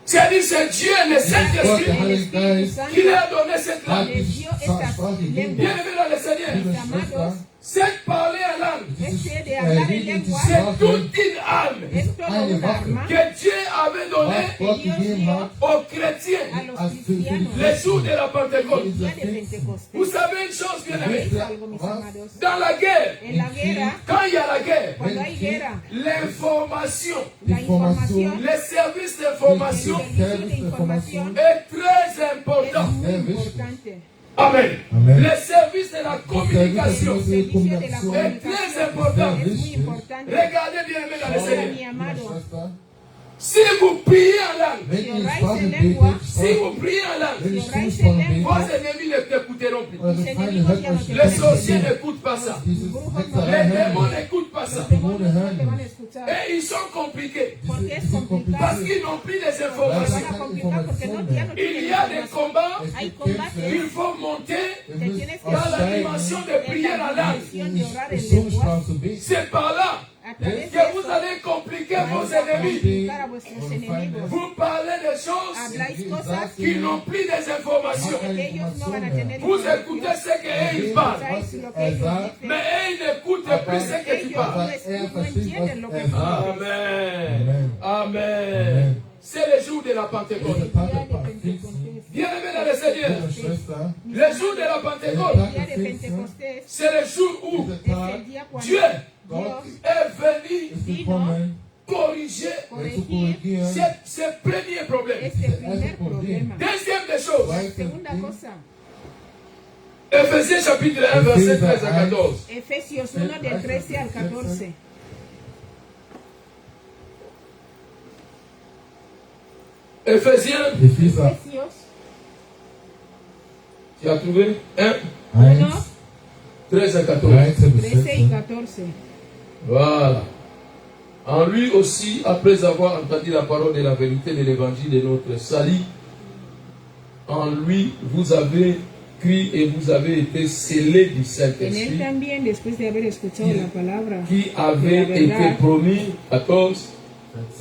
C'est-à-dire c'est Dieu, le Gott, der Saint-Esprit, Heilige Geist, qui leur a donné cette hat langue. die Sprache gegeben. Bien-aimés dans le Seigneur, Liebe Schwester, cette parler en langue, Ese de hablar en Reden die lenguas c'est Sprache, toute une arme es todo eine un Waffe. arma que Dieu avait donnée was Gott gegeben hat, aux chrétiens a los als für die cristianos. les jours de la Pentecôte. El día de Pentecostés. Vous savez une chose, bien-aimés, ¿Sabéis algo, mis amados? dans la guerre, En la guerra, quand il y a la guerre, cuando hay guerra, l'information, la información, les services d'information el servicio de información est très es important. muy importante. Amen. Amen. Les services de la der communication El servicio de la Kommunikation est très comunicación important. es muy importante. Regardez bien, aimés dans le Ahora, Seigneur. mi amado, Schwester, Si vous priez en langue, wenn ihr in orais Sprache en betet, lengua, si vous priez en langue, wenn ihr si orais Stimmsprache en lengua, vos betet, ennemis ne t'écouteront plus. eure Feinde hört euch Les nicht. sorciers n'écoutent pas ça. Diese Hexerei Les hören démons nicht. n'écoutent pas ça. los demonios no te van a escuchar. Et ils sont compliqués. Porque es Die sind complicado. Parce kompliziert. qu'ils n'ont plus les Se informations. van a complicar porque no, ya no Il tienen y a des información. combats Es Hay gibt combates Kämpfe, qu'il faut monter ihr te müsst tienes que dans la aufsteigen, dimension de en prier la en langue. dimensión de orar in en lenguas. Zungensprache zu beten. C'est par là A través de que vous eso, allez compliquer vos vais a ennemis. complicar a vuestros enemigos. Vous parlez des choses Habláis cosas qui n'ont plus des informations. que ellos no van a tener Vous información. écoutez ce qu'ils parlent, Escucháis lo que ellos dicen. mais eux n'écoutent plus ce que tu Ellos parles. no entienden lo que tú dices. Amen. Amen. Amen. c'est le jour de la Pentecôte. ist der Tag der Pfingsten. Bien-aimés dans le Seigneur, Brüder und Schwestern, le jour de la der Pentecôte, Tag Día der de Pfingsten Pentecostés c'est le jour où ist der es el Tag, día cuando Dieu Gott est venu ist gekommen, corriger zu corregir korrigieren. ce premier problème. este primer problema. Deuxième des choses, Zweitens Segunda Ding, cosa, Ephésiens chapitre 1, verset 13 à 14. Efesios 1 del 13 al 14. Ephésiens, Epheser Efesios tu as trouvé 1, 1, 13 à 14. 13 bis 13 y 14. 14. Voilà. En lui aussi, après avoir entendu la parole de la vérité de l'évangile de notre salut, en lui vous avez cru et vous avez été scellés du En él Saint-Esprit también, después de haber escuchado la palabra, qui avait de la été verdad, promis, 14,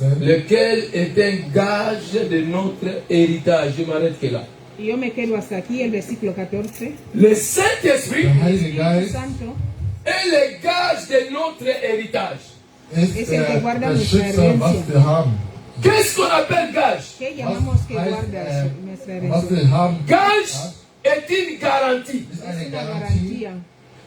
14. lequel est un gage de notre héritage. Je m'arrête que là. y yo me quedo hasta aquí, el versículo 14. Le Saint-Esprit Der Heilige Espíritu Geist Santo est le gage de notre héritage. ist es el que guarda der nuestra Schützer, was herencia. wir haben. Qu'est-ce qu'on appelle gage? ¿Qué llamamos que heißt, guarda nuestra was herencia? wir haben, Gage est une garantie. ist Es eine una Garantie. garantía.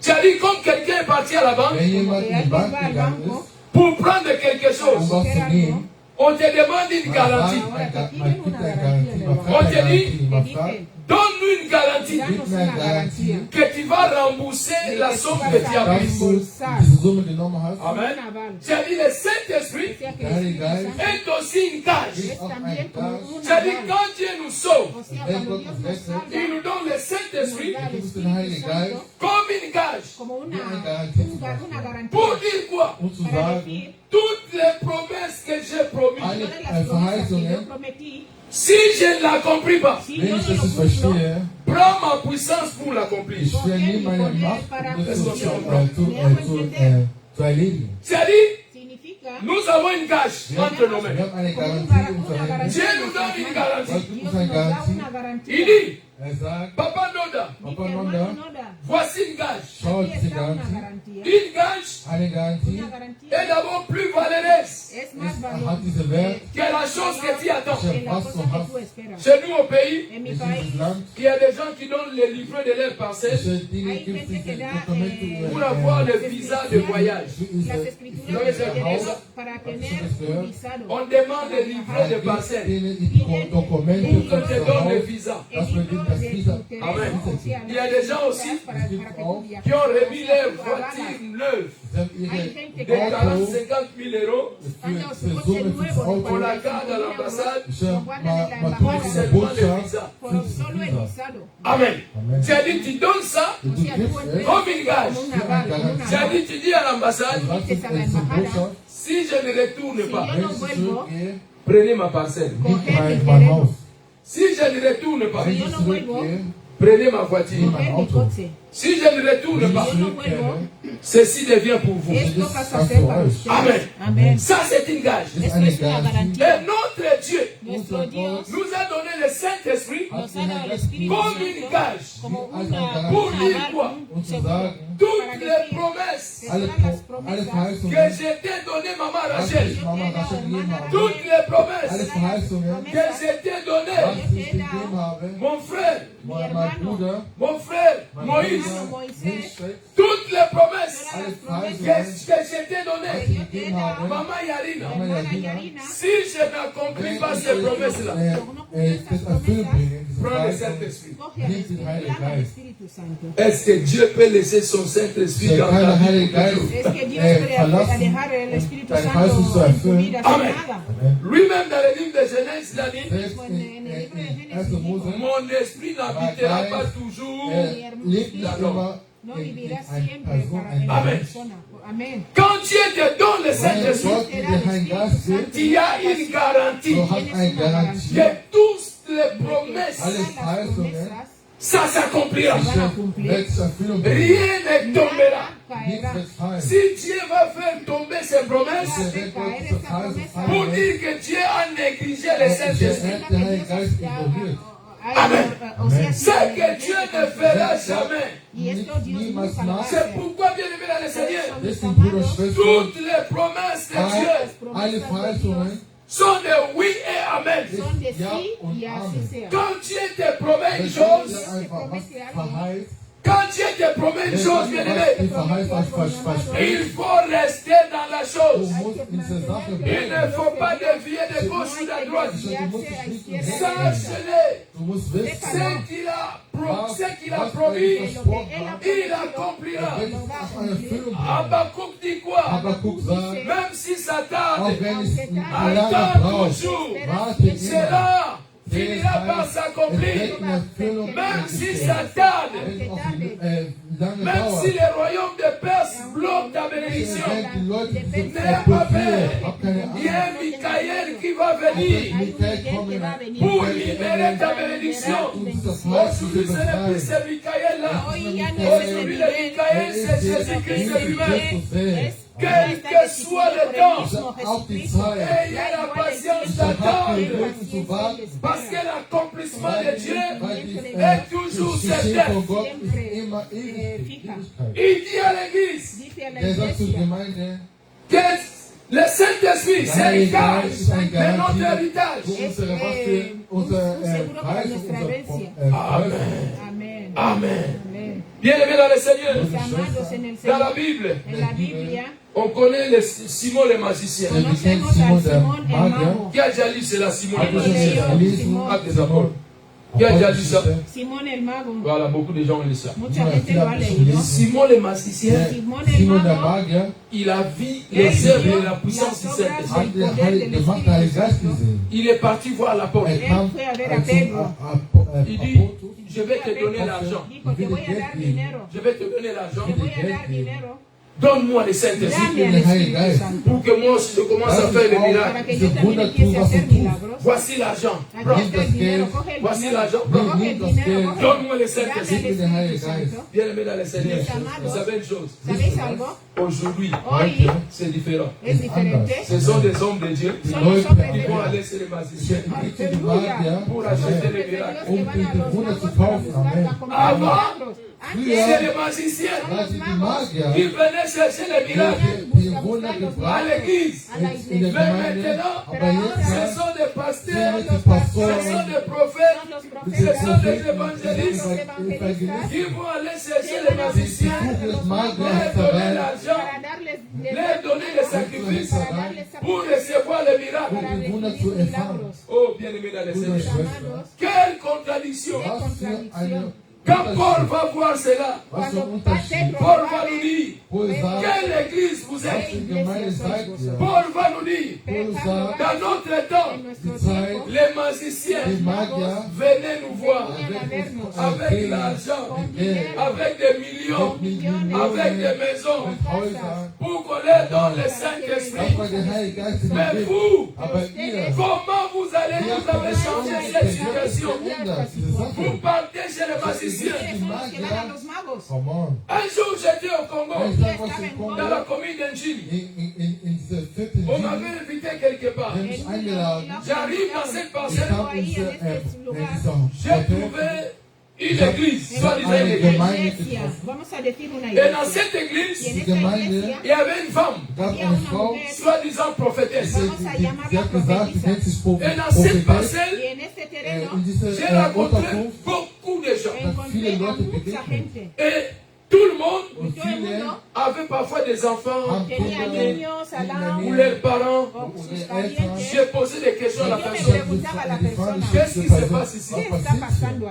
C'est-à-dire, comme quelqu'un est parti à la banque Wenn jemand que in die alguien Bank va al gegangen banco, ist, pour prendre quelque um chose, was zu nehmen, on te demande une garantie. man gibt eine Garantie. Man Und fragt der eine die- Garantie. Te Man dije, fragt, Donne-nous une garantie danos mir una eine garantía. Garantie, que tu vas rembourser la somme que tu as dass prise. du diese Summe genommen hast. Amen. Un aval. C'est-à-dire, le Saint-Esprit O sea que Der el Heilige Espíritu Geist Santo est aussi une gage. ist es auch también ein como Geist. un C'est-à-dire, aval. quand Dieu nous sauve, O sea, cuando Dios nos salva, il nous donne le Saint-Esprit nos da el Du bist den Heiligen Espíritu Geist, Santo comme une gage. como una Una garantía. garantía Pour dire quoi? um zu para sagen, decir Toutes les promesses que j'ai promises, alle todas las promesas que yo Verheißungen, prometí, si je ne l'accomplis pas, si wenn yo ich no das lo nicht cumplo, verstehe, prends ma puissance pour l'accomplir. ich verliere meine Macht, um das zu erledigen. C'est-à-dire, significa nous avons une gage entre nos Wir mains. haben eine como Garantie in una unseren Händen. Dieu nous donne une garantie. Gott gibt Dios uns eine nos da Garantie. una garantía. Il dit, sagt, Papa Noda, Papa Dice, Nonda, hermano Noda, voici une gage. schau aquí diese está una Garantie. garantía. Une gage Eine Garantie, Una garantía est d'abord plus valeureuse es más hat valor diese Wert, que la chose que tu attends. que la cosa que tú esperas. Chez nous au pays, En mi in país dieses Land. il y a des gens qui donnent les livrets de leurs parcelles Dinge gibt es diese Dokumente pour avoir le visa de voyage. las escrituras de derecho para tener un visado. On demande les livrets de parcelles. denen die Dokumente Pour von que te zu donne le Hause, visa. dass wir denen das Visa Amen. Amen. Il y a des gens aussi qui ont remis leur voiture neuve sie haben ihre de 40 50 000 euros für Summe fürs Auto, pour la garde à l'ambassade ich habe mal pour in der seulement le Botschaft visa. Por solo el visado. Amen. Amen. C'est-à-dire, tu donnes ça Du gibst es, comme une gage. Como un aval, como un aval. C'est-à-dire, tu dis à l'ambassade, was ist es zur Botschaft, si je ne retourne pas, Yo wenn no ich vuelvo, zurückgehe, prenez ma parcelle. gib mein Haus. Si je ne retourne pas, Wenn ich yo no vuelvo, zurückgehe, prenez ma voiture. gib mein coger mi Auto. coche. Si je ne retourne Wenn pas, ich zurückkehre, ceci devient pour vous. Esto pasa a ser para ustedes. Amen. Amén. Ça, c'est une gage. ist Esto eine es una Garantie, garantía. Et notre Dieu Nuestro Dios nous a donné le Saint-Esprit nos ha dado el Espíritu comme une Santo gage como als una, eine pour Garantie, dire quoi? um zu sagen, Toutes les promesses que alle, todas las alle promesas que Verheißungen, j'ai t'ai donné, maman was Rachel, ich Mama Rachel gegeben habe, toutes les alle promesses Verheißungen, que j'ai t'ai was donné, ich gegeben habe, mon frère, mein Bruder, mon frère, mein Moïse, Bruder, Moisés, Moisés, toutes les promesses alle que, Verheißungen, que j'ai t'ai was donné, ich gegeben habe, maman Yarina, Mama hermana Yadina, Yarina, si je n'accomplis pas ces promesses-là, das erfüllen bringen, diese prends le Verheißungen, Saint-Esprit. coge al Espíritu, llama al Espíritu Santo. Est-ce que Dieu peut laisser son Saint-Esprit dans kann ta der vie? Heilige Geist Es que Dios puede verlassen, dejar el Espíritu deine Santo Verheißung zu en tu erfüllen. vida sin Amen. nada. Lui-même dans le livre de Genèse, il a dit, Selbst in 1. Mose, mon esprit n'habitera pas toujours. lebt nicht immer No in vivirá einer siempre Person, para en ein la Amen. persona. Amén. Quand Dieu te donne le Wenn Saint-Esprit, Gott dir den Heiligen Geist gibt, tu as une garantie so hat eine Garantie, que toutes les promesses, alle Verheißungen, ça s'accomplira. wird es Erfüllung bringen. Rien ne tombera. Nichts wird fallen. Si Dieu va faire tomber ses promesses, Wenn Gott diese Verheißung pour fallen dire que Dieu a négligé le Saint-Esprit, lässt, der Heilige Geist ignoriert. Amen. O sea, ce que Dieu ne fera jamais. y esto Dios Niemals nunca lo va a más. C'est hacer. pourquoi, bien aimé dans le Seigneur, Deswegen, Bruder, Schwester, toutes les promesses de Dieu alle Verheißungen sont des oui et amen. Son de sí y así sea. Quand Dieu te promet une chose, quand Dieu te promet une chose, bien-aimé, il faut rester dans la chose. Il ne faut pas dévier de gauche ou de droite. Sachez-le. Ce qu'il a promis, il accomplira. Habakkuk dit quoi? Même si ça tarde, attends toujours. Cela finira par s'accomplir. Même si ça tarde, même si les royaumes de Perse bloquent ta bénédiction, n'aie pas peur. Il y a un Michael qui va venir pour libérer ta bénédiction. Aujourd'hui, ce n'est plus ce Michael-là. Aujourd'hui, le Michael, c'est Jésus-Christ lui-même. Quel que soit le temps, ayez la patience d'attendre, parce que l'accomplissement de Dieu est toujours certain. Il dit à l'Église que le Saint-Esprit, c'est le gage de notre héritage. Amen. Amen. Bien-aimé dans le Seigneur, dans la Bible, on connaît Simon le magicien. Qui a déjà lu cela, Simon le magicien? Actes des apôtres. Qui a déjà lu ça? Simon el mago. Voilà, beaucoup de gens ont lu ça. Simon le magicien, il a vu les œuvres et la puissance du Saint-Esprit. Il est parti voir l'apôtre. Il dit, je vais te donner l'argent. Je vais te donner l'argent. Donne-moi le Saint-Esprit pour que moi je commence à faire des miracles. Voici l'argent. Voici l'argent. Donne-moi le Saint-Esprit. Bien aimé dans le Seigneur, vous savez une chose. Aujourd'hui, c'est différent. Ce sont des hommes de Dieu qui vont aller chez les magiciens pour acheter les miracles. Avant, c'est les magiciens qui venaient chercher les miracles à l'église. Mais maintenant, ce sont des pasteurs, ce sont des prophètes, ce sont des évangélistes qui vont aller chercher les magiciens, leur donner l'argent, leur donner les sacrifices pour recevoir les miracles. Oh, bien-aimé dans le Seigneur, quelle contradiction! Quand Paul va voir cela, Paul va nous dire quelle église vous êtes. Paul va nous dire, dans notre temps, les magiciens venaient nous voir avec l'argent, avec des millions, avec des maisons, pour qu'on leur donne le Saint-Esprit. Mais vous, comment vous allez nous avoir changé cette situation? Vous partez chez les magiciens. Un jour j'étais au Congo, dans la commune d'Enjili. On m'avait invité quelque part. J'arrive dans cette parcelle. J'ai trouvé une église, soi-disant une église. Et dans cette église, il y avait une femme, soi-disant prophétesse. Et dans cette parcelle, j'ai rencontré beaucoup de gens. Et tout le monde avait parfois des enfants ou leurs parents. J'ai posé des questions à la personne. Qu'est-ce qui se passe ici?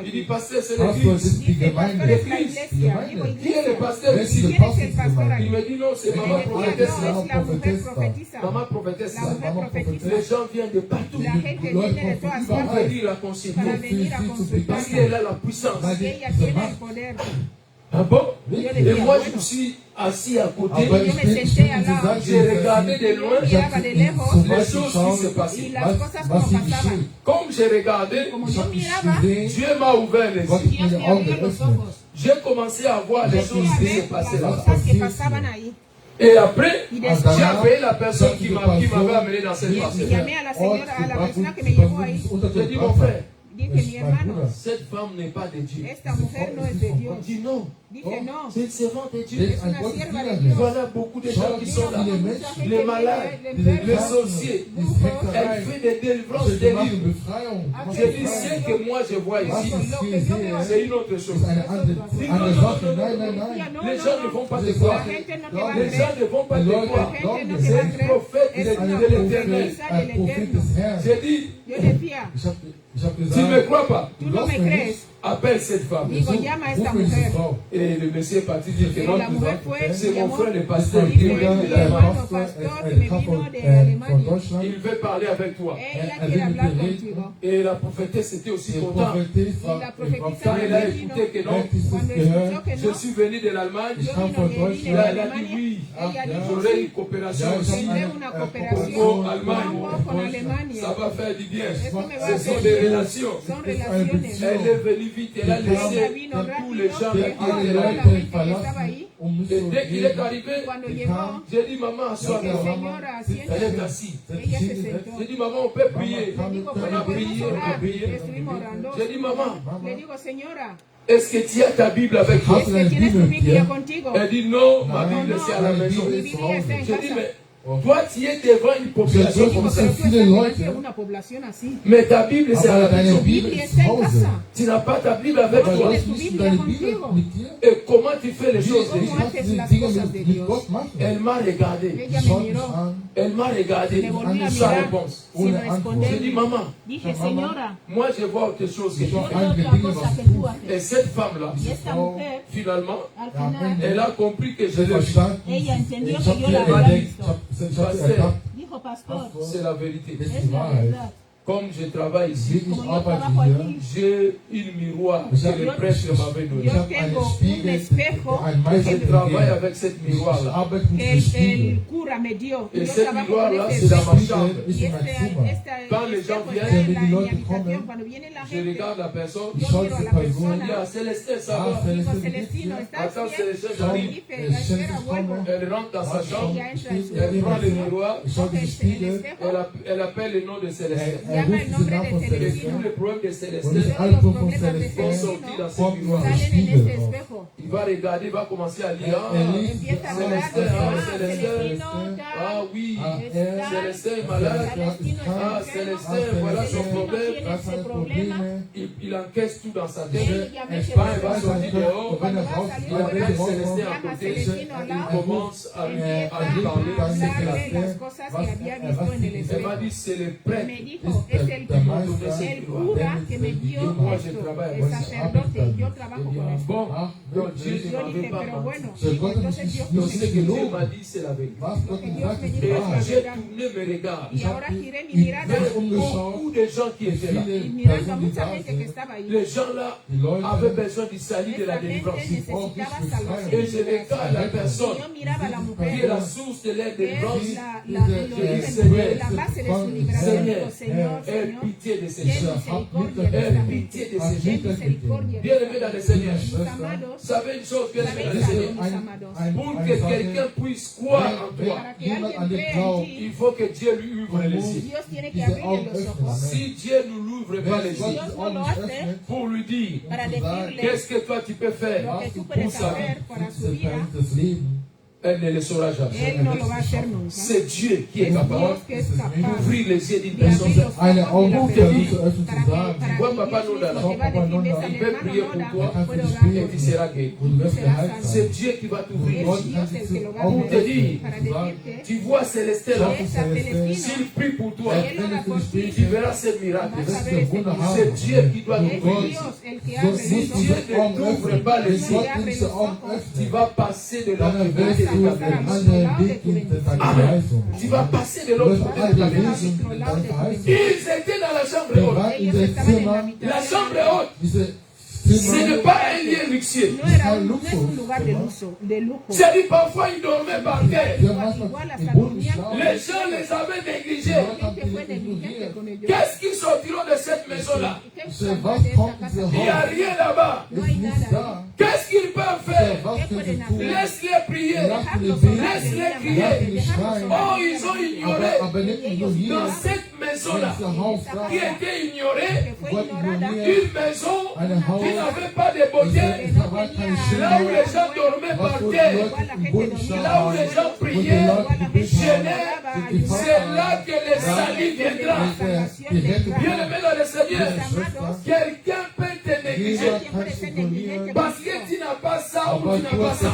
Il dit, pasteur, c'est l'église. L'église. Qui est le pasteur ici? Il me dit, non, c'est maman prophétesse. Maman prophétesse. Les gens viennent de partout pour venir la consulter. Parce qu'elle a la puissance. Ah bon? Et moi je me suis assis à côté, j'ai regardé de loin les choses qui se passaient. Comme j'ai regardé, Dieu m'a ouvert les yeux. J'ai commencé à voir les choses qui se passaient là. Et après, j'ai appelé la personne qui m'avait amené dans cette parcelle. J'ai dit, mon frère, Di que mi hermano, cette femme n'est pas de Dieu. esta mujer no es de Dios. Dis non. Dice no, C'est une servante de Dieu. es una sierva de Dios. Voilà beaucoup de gens qui sont là. Mucha gente Les malades, viene, les enfermos, sorciers. Elle fait des délivrances, des livres. Je dis, ce que moi je vois ici, c'est une autre chose. Dis non, les gens ne vont pas te croire. Les gens ne vont pas te croire. C'est un prophète de l'Éternel. J'ai dit, Yo decía, tu ne me crois pas? tú no me crees. Appelle cette femme. Digo, llama a esta mujer. Et le monsieur est parti dire que Y non, la mujer fue, c'est mon llamó, frère le pasteur qui dice, est venu mi de l'Allemagne. hermano pastor que me vino de Alemania. Il veut parler avec toi. Ella quiere hablar contigo. Et la prophétesse était aussi contente. Y la profetisa Quand elle a me vino, écouté que non, cuando escuchó que je no, suis venu de l'Allemagne, yo vino de elle a dit Alemania, oui, ella dijo j'aurai sí, une coopération aussi. tendré una cooperación Congo, Allemagne. con Alemania. Ça va faire du bien. Esto me va a Ce sont hacer des bien. relations. Son relaciones. Elle est venue vite, elle a Ella laissé vino tous les rápido, gens qui dejó a étaient toda là. la gente que estaba ahí. Et dès qu'il est arrivé, Cuando llegó, j'ai dit maman, assois-toi. dije, señora, Elle est siéntate. assise. Ella se sentó. J'ai dit maman, on peut prier. Le digo, On a pero prié, podemos on a orar. prié. Estuvimos orando. J'ai dit maman, Le digo, señora, est-ce que tu as ta Bible avec toi? ¿es que tienes tu Biblia contigo? Elle dit non, ma Bible c'est à la maison. Mi Biblia está en J'ai dit casa. mais toi tu es devant une population Digo, comme ça. pero tú estás delante de una población así. Mais ta Bible c'est à la Tu maison. Biblia está en casa. Tu n'as pas ta Bible avec No toi. tienes tu Biblia contigo. Et comment tu fais les choses de Dieu? ¿Cómo haces las cosas de Dios? Elle m'a regardé. Ella me miró, Elle m'a regardé me volví a sans mirar réponse. sin J'ai dit responder. maman, Dije, señora, moi je vois autre chose que yo toi. veo otra cosa que tú Et haces. cette femme-là, Y esta mujer, finalement, al final, elle a compris que je l'ai vu. ella entendió que yo la había visto. Dijo, pastor, C'est la vérité. es la verdad. Comme je travaille ici, Como yo trabajo aquí, j'ai une miroir que le prêtre m'avait donné. yo tengo un espejo Je travaille avec cette miroir-là. que el cura me dio. Et Yo cette trabajo miroir-là, con c'est este dans ma espejo. chambre. Y este Quand les gens espejo viennent, está en mi habitación. Cuando viene la Je gente, regarde la personne. yo miro a la Il y persona. a Célestin, ça va. Digo, Celestino, ¿estás Attends, bien? Célestin, Y j'arrive. dice, espera, vuelvo. Elle rentre dans sa chambre. Ella entra en su Elle prend le habitación, miroir. coge el espejo, Elle appelle le nom de Célestin. llama el nombre de Et tous Celestino. les problèmes de Célestin Todos los problemas de vont sortir Celestino dans ce miroir. salen en este espejo. Il va regarder, il va commencer à lire. Empieza a hablar, Celestino, Ah oui, está, Célestin est malade. Celestino Ah, está Célestin, enfermo, voilà son Celestino problème. tiene ese problema. Il encaisse tout dans sa tête. Él ya me Quand il va sortir dehors, Cuando va a salir il appelle afuera, Célestin à llama a côté. Celestino al Il lado, commence à lui empieza parler de a ce qu'il a hablarle fait. las cosas que había visto en el Elle m'a espejo. dit, c'est le Me prêtre. dijo, es el cura que me dio esto, el sacerdote, yo trabajo con esto. Bon, donc Dieu ne Yo m'avait dije, pas pero menti. bueno, digo, entonces Dios Donc me ce que dijo, Dieu m'a dit, c'est la vérité. lo que Dios me Et dijo es la j'ai verdad. tourné mes regards. Y ahora giré mi mirada Beaucoup de gens qui étaient là. y mirando a mucha gente que estaba ahí. Les gens là avaient besoin du salut de la Esa gente délivrance. necesitaba salvación. Et je regarde la personne Y yo miraba a la qui est mujer, la source de leur que es délivrance. la base de su liberación. Digo, Señor, Aie Señor, pitié de ces ten gens. misericordia de Aie esta pitié gente. de ces Ten gens. misericordia de Bien esta aimés dans le gente. Seigneur. Mis amados, Vous savez une chose, bien aimés dans le sabéis Seigneur. algo, mis amados. Pour que quelqu'un puisse croire en toi, Para que alguien crea en ti, il faut que Dieu lui ouvre les yeux. Dios tiene que abrirle los ojos. Si Dieu ne l'ouvre pas les yeux Dios no lo hace pour lui dire para decirle qu'est-ce que toi tu peux faire lo que tú pour puedes sa vie, hacer para su vida, elle ne le saura jamais. Él no lo va a hacer nunca. C'est Dieu qui est Es capable Dios que es capaz d'ouvrir les yeux d'une de abrir personne. los ojos de la persona para que Vois, Papa Dios Noda, mismo te va a decir, ves al il peut prier hermano pour toi Noda, puedo orar et por tu ti. seras guéri. C'est Dieu qui va t'ouvrir les Es yeux. Dios el que lo va a Pour te hacer dire, para decirte, tu vois Célestin là, ves a Celestino, s'il prie pour toi, él ora por ti, tu verras ce miracle. vas a ver ese milagro. C'est Dieu qui doit Es t'ouvrir les yeux. Dios el que abre Si los Dieu ojos, ne t'ouvre pas les si yeux, te abre los ojos, tu vas passer de l'autre côté vas de a ta pasar al vie. otro lado de tu bendición. Amen. Tu vas passer de l'autre côté de ta vie. Vas al otro lado de tu bendición. Ils étaient dans la chambre haute. Ellos estaban en la La habitación. chambre haute, ce n'est pas un lieu luxueux. No es un lugar de lujo. J'ai dit parfois ils dormaient par terre. Igual hasta dormían. Les gens les avaient négligés. La gente fue negligente con ellos. Qu'est-ce qu'ils sortiront de cette maison-là? ¿Qué saldrá de esta casa? Il n'y a rien là-bas. No hay nada ahí. Qu'est-ce qu'ils peuvent faire? ¿Qué pueden hacer? Laisse-les prier. Dejarlos orar, Laisse-les deberían crier. dejarlos Oh, orar. ils ont ignoré. Dans cette maison, maison là, qui était ignorée, que fue ignorada, une maison qui n'avait pas de beauté, là où les gens dormaient par terre, là où les gens priaient, gênaient, c'est là que le salut viendra. Bien aimé dans le Seigneur, quelqu'un peut te négliger parce que tu n'as pas ça ou tu n'as pas ça.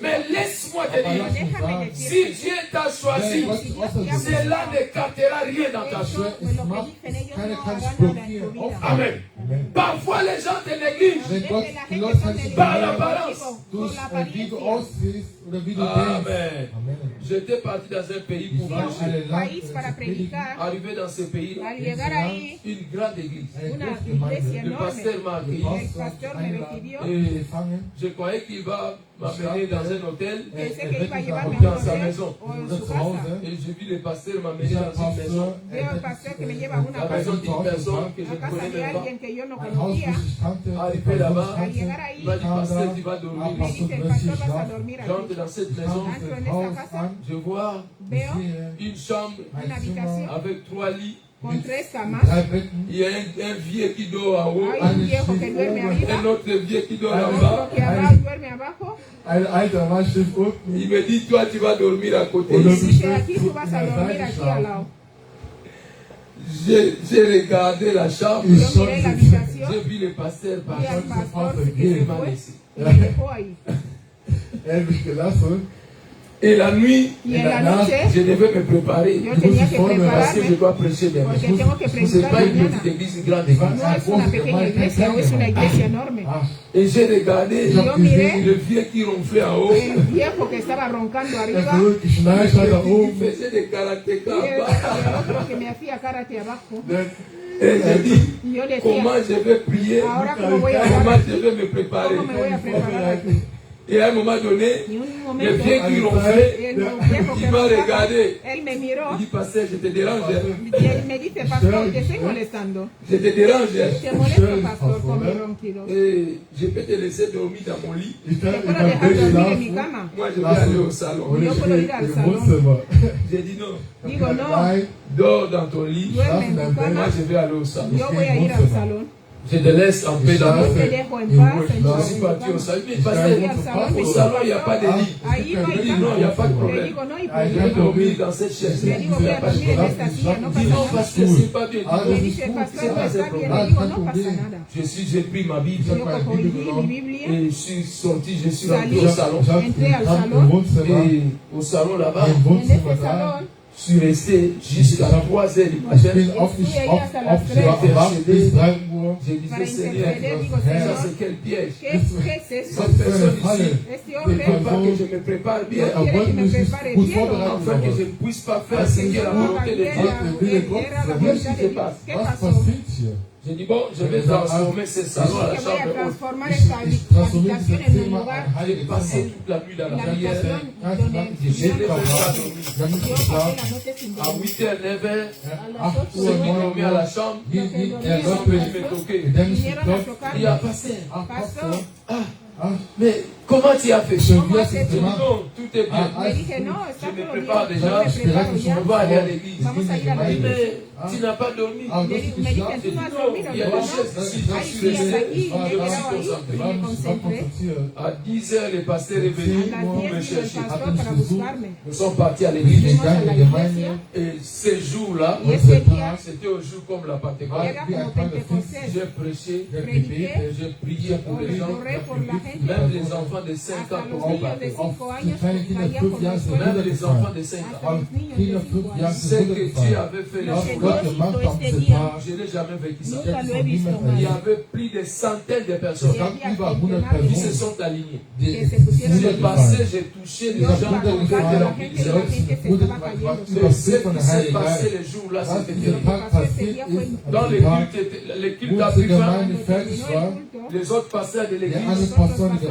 Mais laisse-moi te dire, si Dieu t'a choisi, cela n'écartera rien dans ta vie. Amen. Parfois les gens te négligent par l'apparence. Amen. J'étais parti dans un pays pour prêcher. Arrivé dans ce pays, une grande église. Le pasteur m'a accueilli. Et je croyais qu'il va m'amener dans un hôtel, dans sa maison. Et j'ai vu le pasteur m'amener dans une maison. La maison d'une personne que je ne connais même pas. Arrivé là-bas, il m'a dit, pasteur, tu vas dormir. J'entre dans cette maison, je vois une chambre avec 3 lits. Il y a un vieux qui dort en haut, un autre vieux qui dort en bas. Il me dit, toi tu vas dormir à côté. J'ai regardé la chambre, j'ai vu le pasteur partir, il m'a laissé. Et la nuit, je devais me préparer parce que je dois prêcher demain. Ce n'est pas une petite église, une grande église. Et j'ai regardé le vieux qui ronflait en haut. Il faisait des karatéka bas. Et j'ai dit, comment je vais prier, comment je vais me préparer. Et à un moment donné, le vieux qui ronflait, il m'a regardé. Il dit, pasteur, je te dérange. Je te dérange. Et je peux te laisser dormir dans mon lit. Moi, je vais aller au salon. J'ai dit non. Dors dans ton lit. Moi, je vais aller au salon. Je te laisse en paix dans mon lit. Je suis parti au salon. Au salon, il n'y a pas de lit. Je dis non, il n'y a pas de problème. Je vais dormir dans cette chaise. Il n'y a pas de problème. Je dis non, parce que c'est pas bien. C'est pas un problème. J'ai pris ma Bible et je suis sorti, je suis rentré au salon. Et au salon là-bas, je suis resté jusqu'à 3h du matin. J'ai dit, Seigneur, ça c'est quel piège. Cette personne ici ne veut pas que je me prépare bien, afin que je ne puisse pas faire ce qui est la volonté de Dieu. Qu'est-ce qui se passe? J'ai dit, bon, je vais transformer ce salon à la chambre haute. J'ai passé toute la nuit dans la prière. Je n'ai pas dormi. À 8h, 9h, ceux qui dormaient à la chambre, ils sont venus me toquer. Il a passé. Mais comment tu as fait? Je dis non, tout est bien. Je me prépare déjà, on va aller à l'église. Mais tu n'as pas dormi. Je dis non, il y a des choses ici, je suis resté, je me suis concentré. À 10h, le pasteur est venu me chercher. Nous sommes partis à l'église. Et ces jours-là, c'était au jour comme la Pentecôte. J'ai prêché, j'ai prié pour les gens. Même les enfants de 5 ans pour me battre. Même les enfants de 5 ans. Ce que Dieu avait fait les jours-là, je n'ai jamais vécu ça. Il y avait plus de centaines de personnes qui se sont alignées. J'ai passé, j'ai touché les gens qui ont fait de l'organisation. Mais ce qui s'est passé les jours-là, c'était terrible. Dans le culte africain, les autres pasteurs de l'église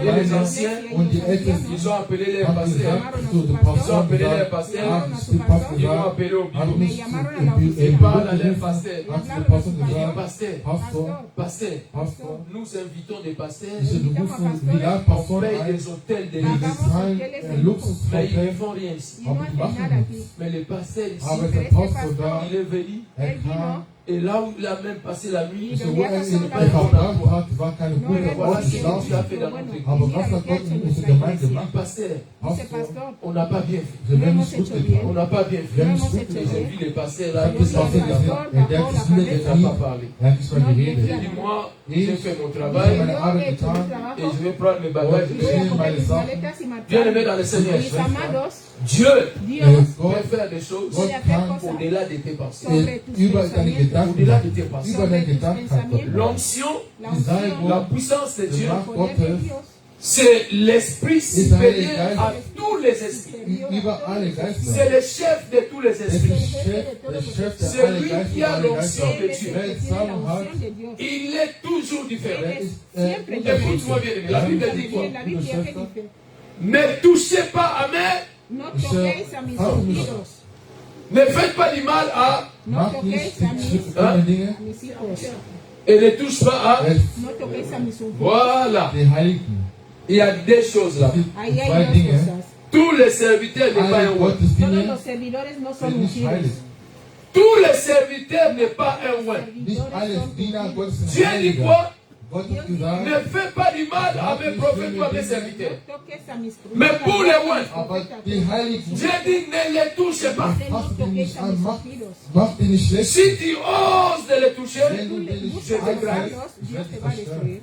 et les anciens anciens, Und die Ältesten ils ont appelé les haben pasteurs. gesagt zu den Ils ont Pastoren appelé les gesagt, pasteurs. haben den Pastor Ils ont gesagt, appelé au haben bureau. mich Ils parlent à leur gerufen, pasteur. haben zu den Pastor Ils disent, gesagt, pasteur, Pastor, pasteur, Pastor, nous invitons des pasteurs. diese rufen wieder On Pastor paye ein, des hôtels de die luxe. bezahlen Mais ils ne Luxushotel, font rien ici. aber die machen nichts. Mais le pasteur ici, Aber der Pastor da, il est venu. kam, Et là où il a même passé la nuit, so wo ihn verbracht hat, war keine gute voilà ce que Dieu a Ausgeschlafen. fait dans notre église. Aber was hat Gott in unserer Gemeinde Il dit, gemacht? pasteur, Pastor, on n'a pas bien fait. wir haben nicht gut On getan. n'a pas bien fait. Wir haben nicht gut Et j'ai getan. vu les pasteurs Ich là, habe qui das sont Pastor gesehen, der hat sich wieder il n'a pas gekniet, parlé. er hat nicht mal Il geredet. dit, moi, Ich j'ai fait mon habe travail meine Arbeit getan, et je vais prendre mes bagages. ich nehme meine Sachen. Bien aimé dans le Seigneur, Mis amados, Dieu Gott peut faire des choses Gott kann au-delà de tes pensées. über deine Gedanken, Au-delà de tes pensées. über deine Gedanken kann Gott machen. L'onction, Die Salbung, la puissance de die Dieu, Macht Gottes, c'est l'esprit supérieur à tous les esprits. über alle C'est Geister. le chef de tous les Es esprits. ist der Chef der C'est alle lui Geister qui und a alle l'onction Geister. de Dieu. Wer es Salbung hat, Il est toujours différent. ist Écoute-moi bien, aimé. La Bible dit quoi? Liebe Schwester, Ne touchez pas à main, ne faites pas du mal à, macht nicht die schlimmen Dinge, et ne touche pas à. Voilà. die Heiligen. Il y a des choses là. Es gibt zwei Dinge, Tous les serviteurs n'est pas alle un roi. Gottesdienste Tous sind nicht heilig. les serviteurs n'est pas un roi. Nicht alle Diener Gottes sind Dieu dit Heilige. quoi? Gott hat gesagt, Ne fais pas du mal à mes prophètes ou à mes serviteurs. Mais pour les rois, aber die Heiligen, Dieu dit ne les touchez pas. fass die nicht an, mach die nicht schlecht. Si tu oses de les toucher, Wenn du die nicht je te grave. anfasst, ich werde dich zerstören.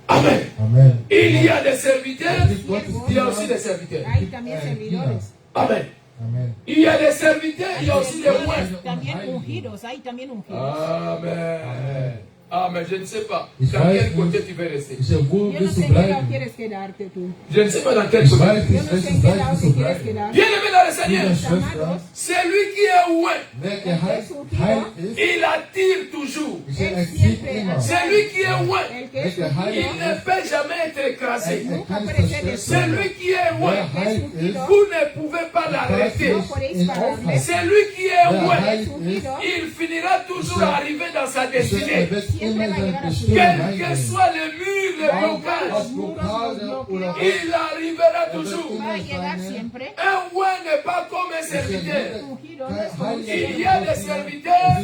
Amen. Amen. Il y a des serviteurs, il y a aussi des serviteurs. Amen. Amen. Il y a des serviteurs, il y a aussi des rois. También ungidos, hay también ungidos. Amen. Amen. Je ne sais pas Ich dans weiß quel nicht. côté tu veux rester. Ich sage, wo Yo no willst du sé en qué lado bleiben? quieres quedarte tú. Je ne sais pas dans quel Ich côté. weiß Yo nicht, no sé en welchen qué Seite lado willst te du quieres bleiben. quedar. Bien aimé dans le Seigneur, Liebe Schwester, c'est lui qui est loin. wer geheilt ist, Il attire toujours. ich sage, er zieht immer. C'est lui qui est loin. El que Wer es geheilt Il ne ist, peut jamais être écrasé. kann nicht C'est zerstören. lui qui est loin. Wer heilt ist, Vous ne pouvez pas kannst l'arrêter. nicht ihn aufhalten. C'est lui qui est Wer loin. heilt ist, Il finira toujours à arriver dans sa er destinée. wird immer in seine Bestimmung Quel que reingehen. soit le mur, le blocage, Ob Blockade oder il arrivera er wird toujours. Va a immer llegar seine siempre. Un roi n'est pas comme un serviteur. Ungido no es como un Il y a des serviteurs,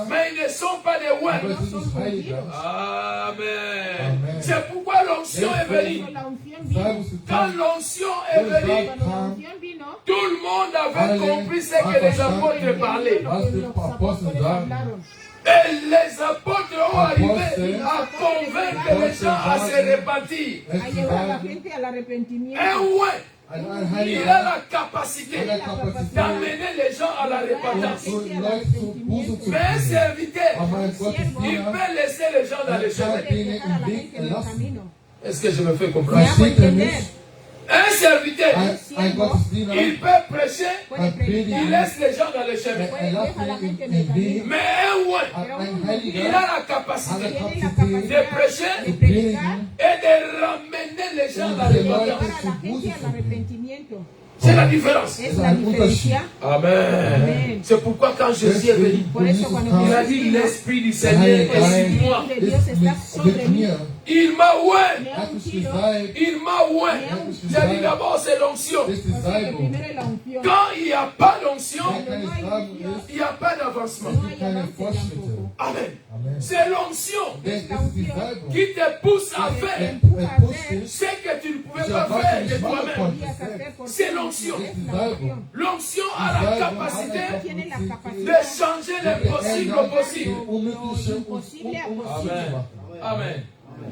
mais ils ne sont pas des rois. aber sie sind Heiliger. Amen. Amen. C'est pourquoi l'onction est venue. La unción vino. Salbung zu Quand tun, l'onction est venue, Cuando la unción vino, tout le monde avait compris ce que les apôtres parlaient. was die Apostel apóstoles sagen. hablaron. Et les apôtres ont arrivé à convaincre les gens à se repentir. Es A zu llevar a la sagen, gente al arrepentimiento. Un roi, ein il Heiliger a la capacité hat die Kapazität, d'amener les gens à la repentance. so Leute zu Buße zu Mais un bringen. serviteur, Aber ein il Gottesdiener peut laisser les gens dans le chemin. kann denen Dejar a im la Weg gente en el lassen. camino. Est-ce que je me fais comprendre? Versteht ihr mich? Un serviteur, Ein Gottesdiener il peut prêcher, kann il predigen, laisse les gens dans le chemin. er lässt ihn im Weg. Mais un roi, Ein il Heiliger a la hat capacité die Tiene la Kapazität, de prêcher zu predigen, et de ramener les gens dans le die repentance. Leute Llevar a zu la Buße gente al zu bringen. arrepentimiento. C'est la différence. Es la diferencia. Amen. C'est pourquoi quand Jésus est venu, Por eso cuando il a Jesús dit vino, l'Esprit du Seigneur est sur moi. el Dios está sobre Mit mí. mir, Il m'a oint. Me er ha hat mich ungido. gesalbt, Il m'a oint. J'ai dit d'abord c'est l'onction. das ist die O sea que Salbung. primero es la unción. Quand il n'y a pas d'onction, Wenn keine Salbung ist, il n'y a pas d'avancement. es gibt keine Fortschritte. Amen. Amen. C'est l'onction Das ist die Salbung. qui te pousse à faire Er pusht dich, ce que tu ne pouvais ich pas erwarte faire de nicht machen toi-même. konnte. hacer por C'est ti. l'onction. Das ist die Salbung. L'onction a la capacité Tiene la de capacidad changer l'impossible au possible. Unmögliche imposible a zu posible. machen. Amen.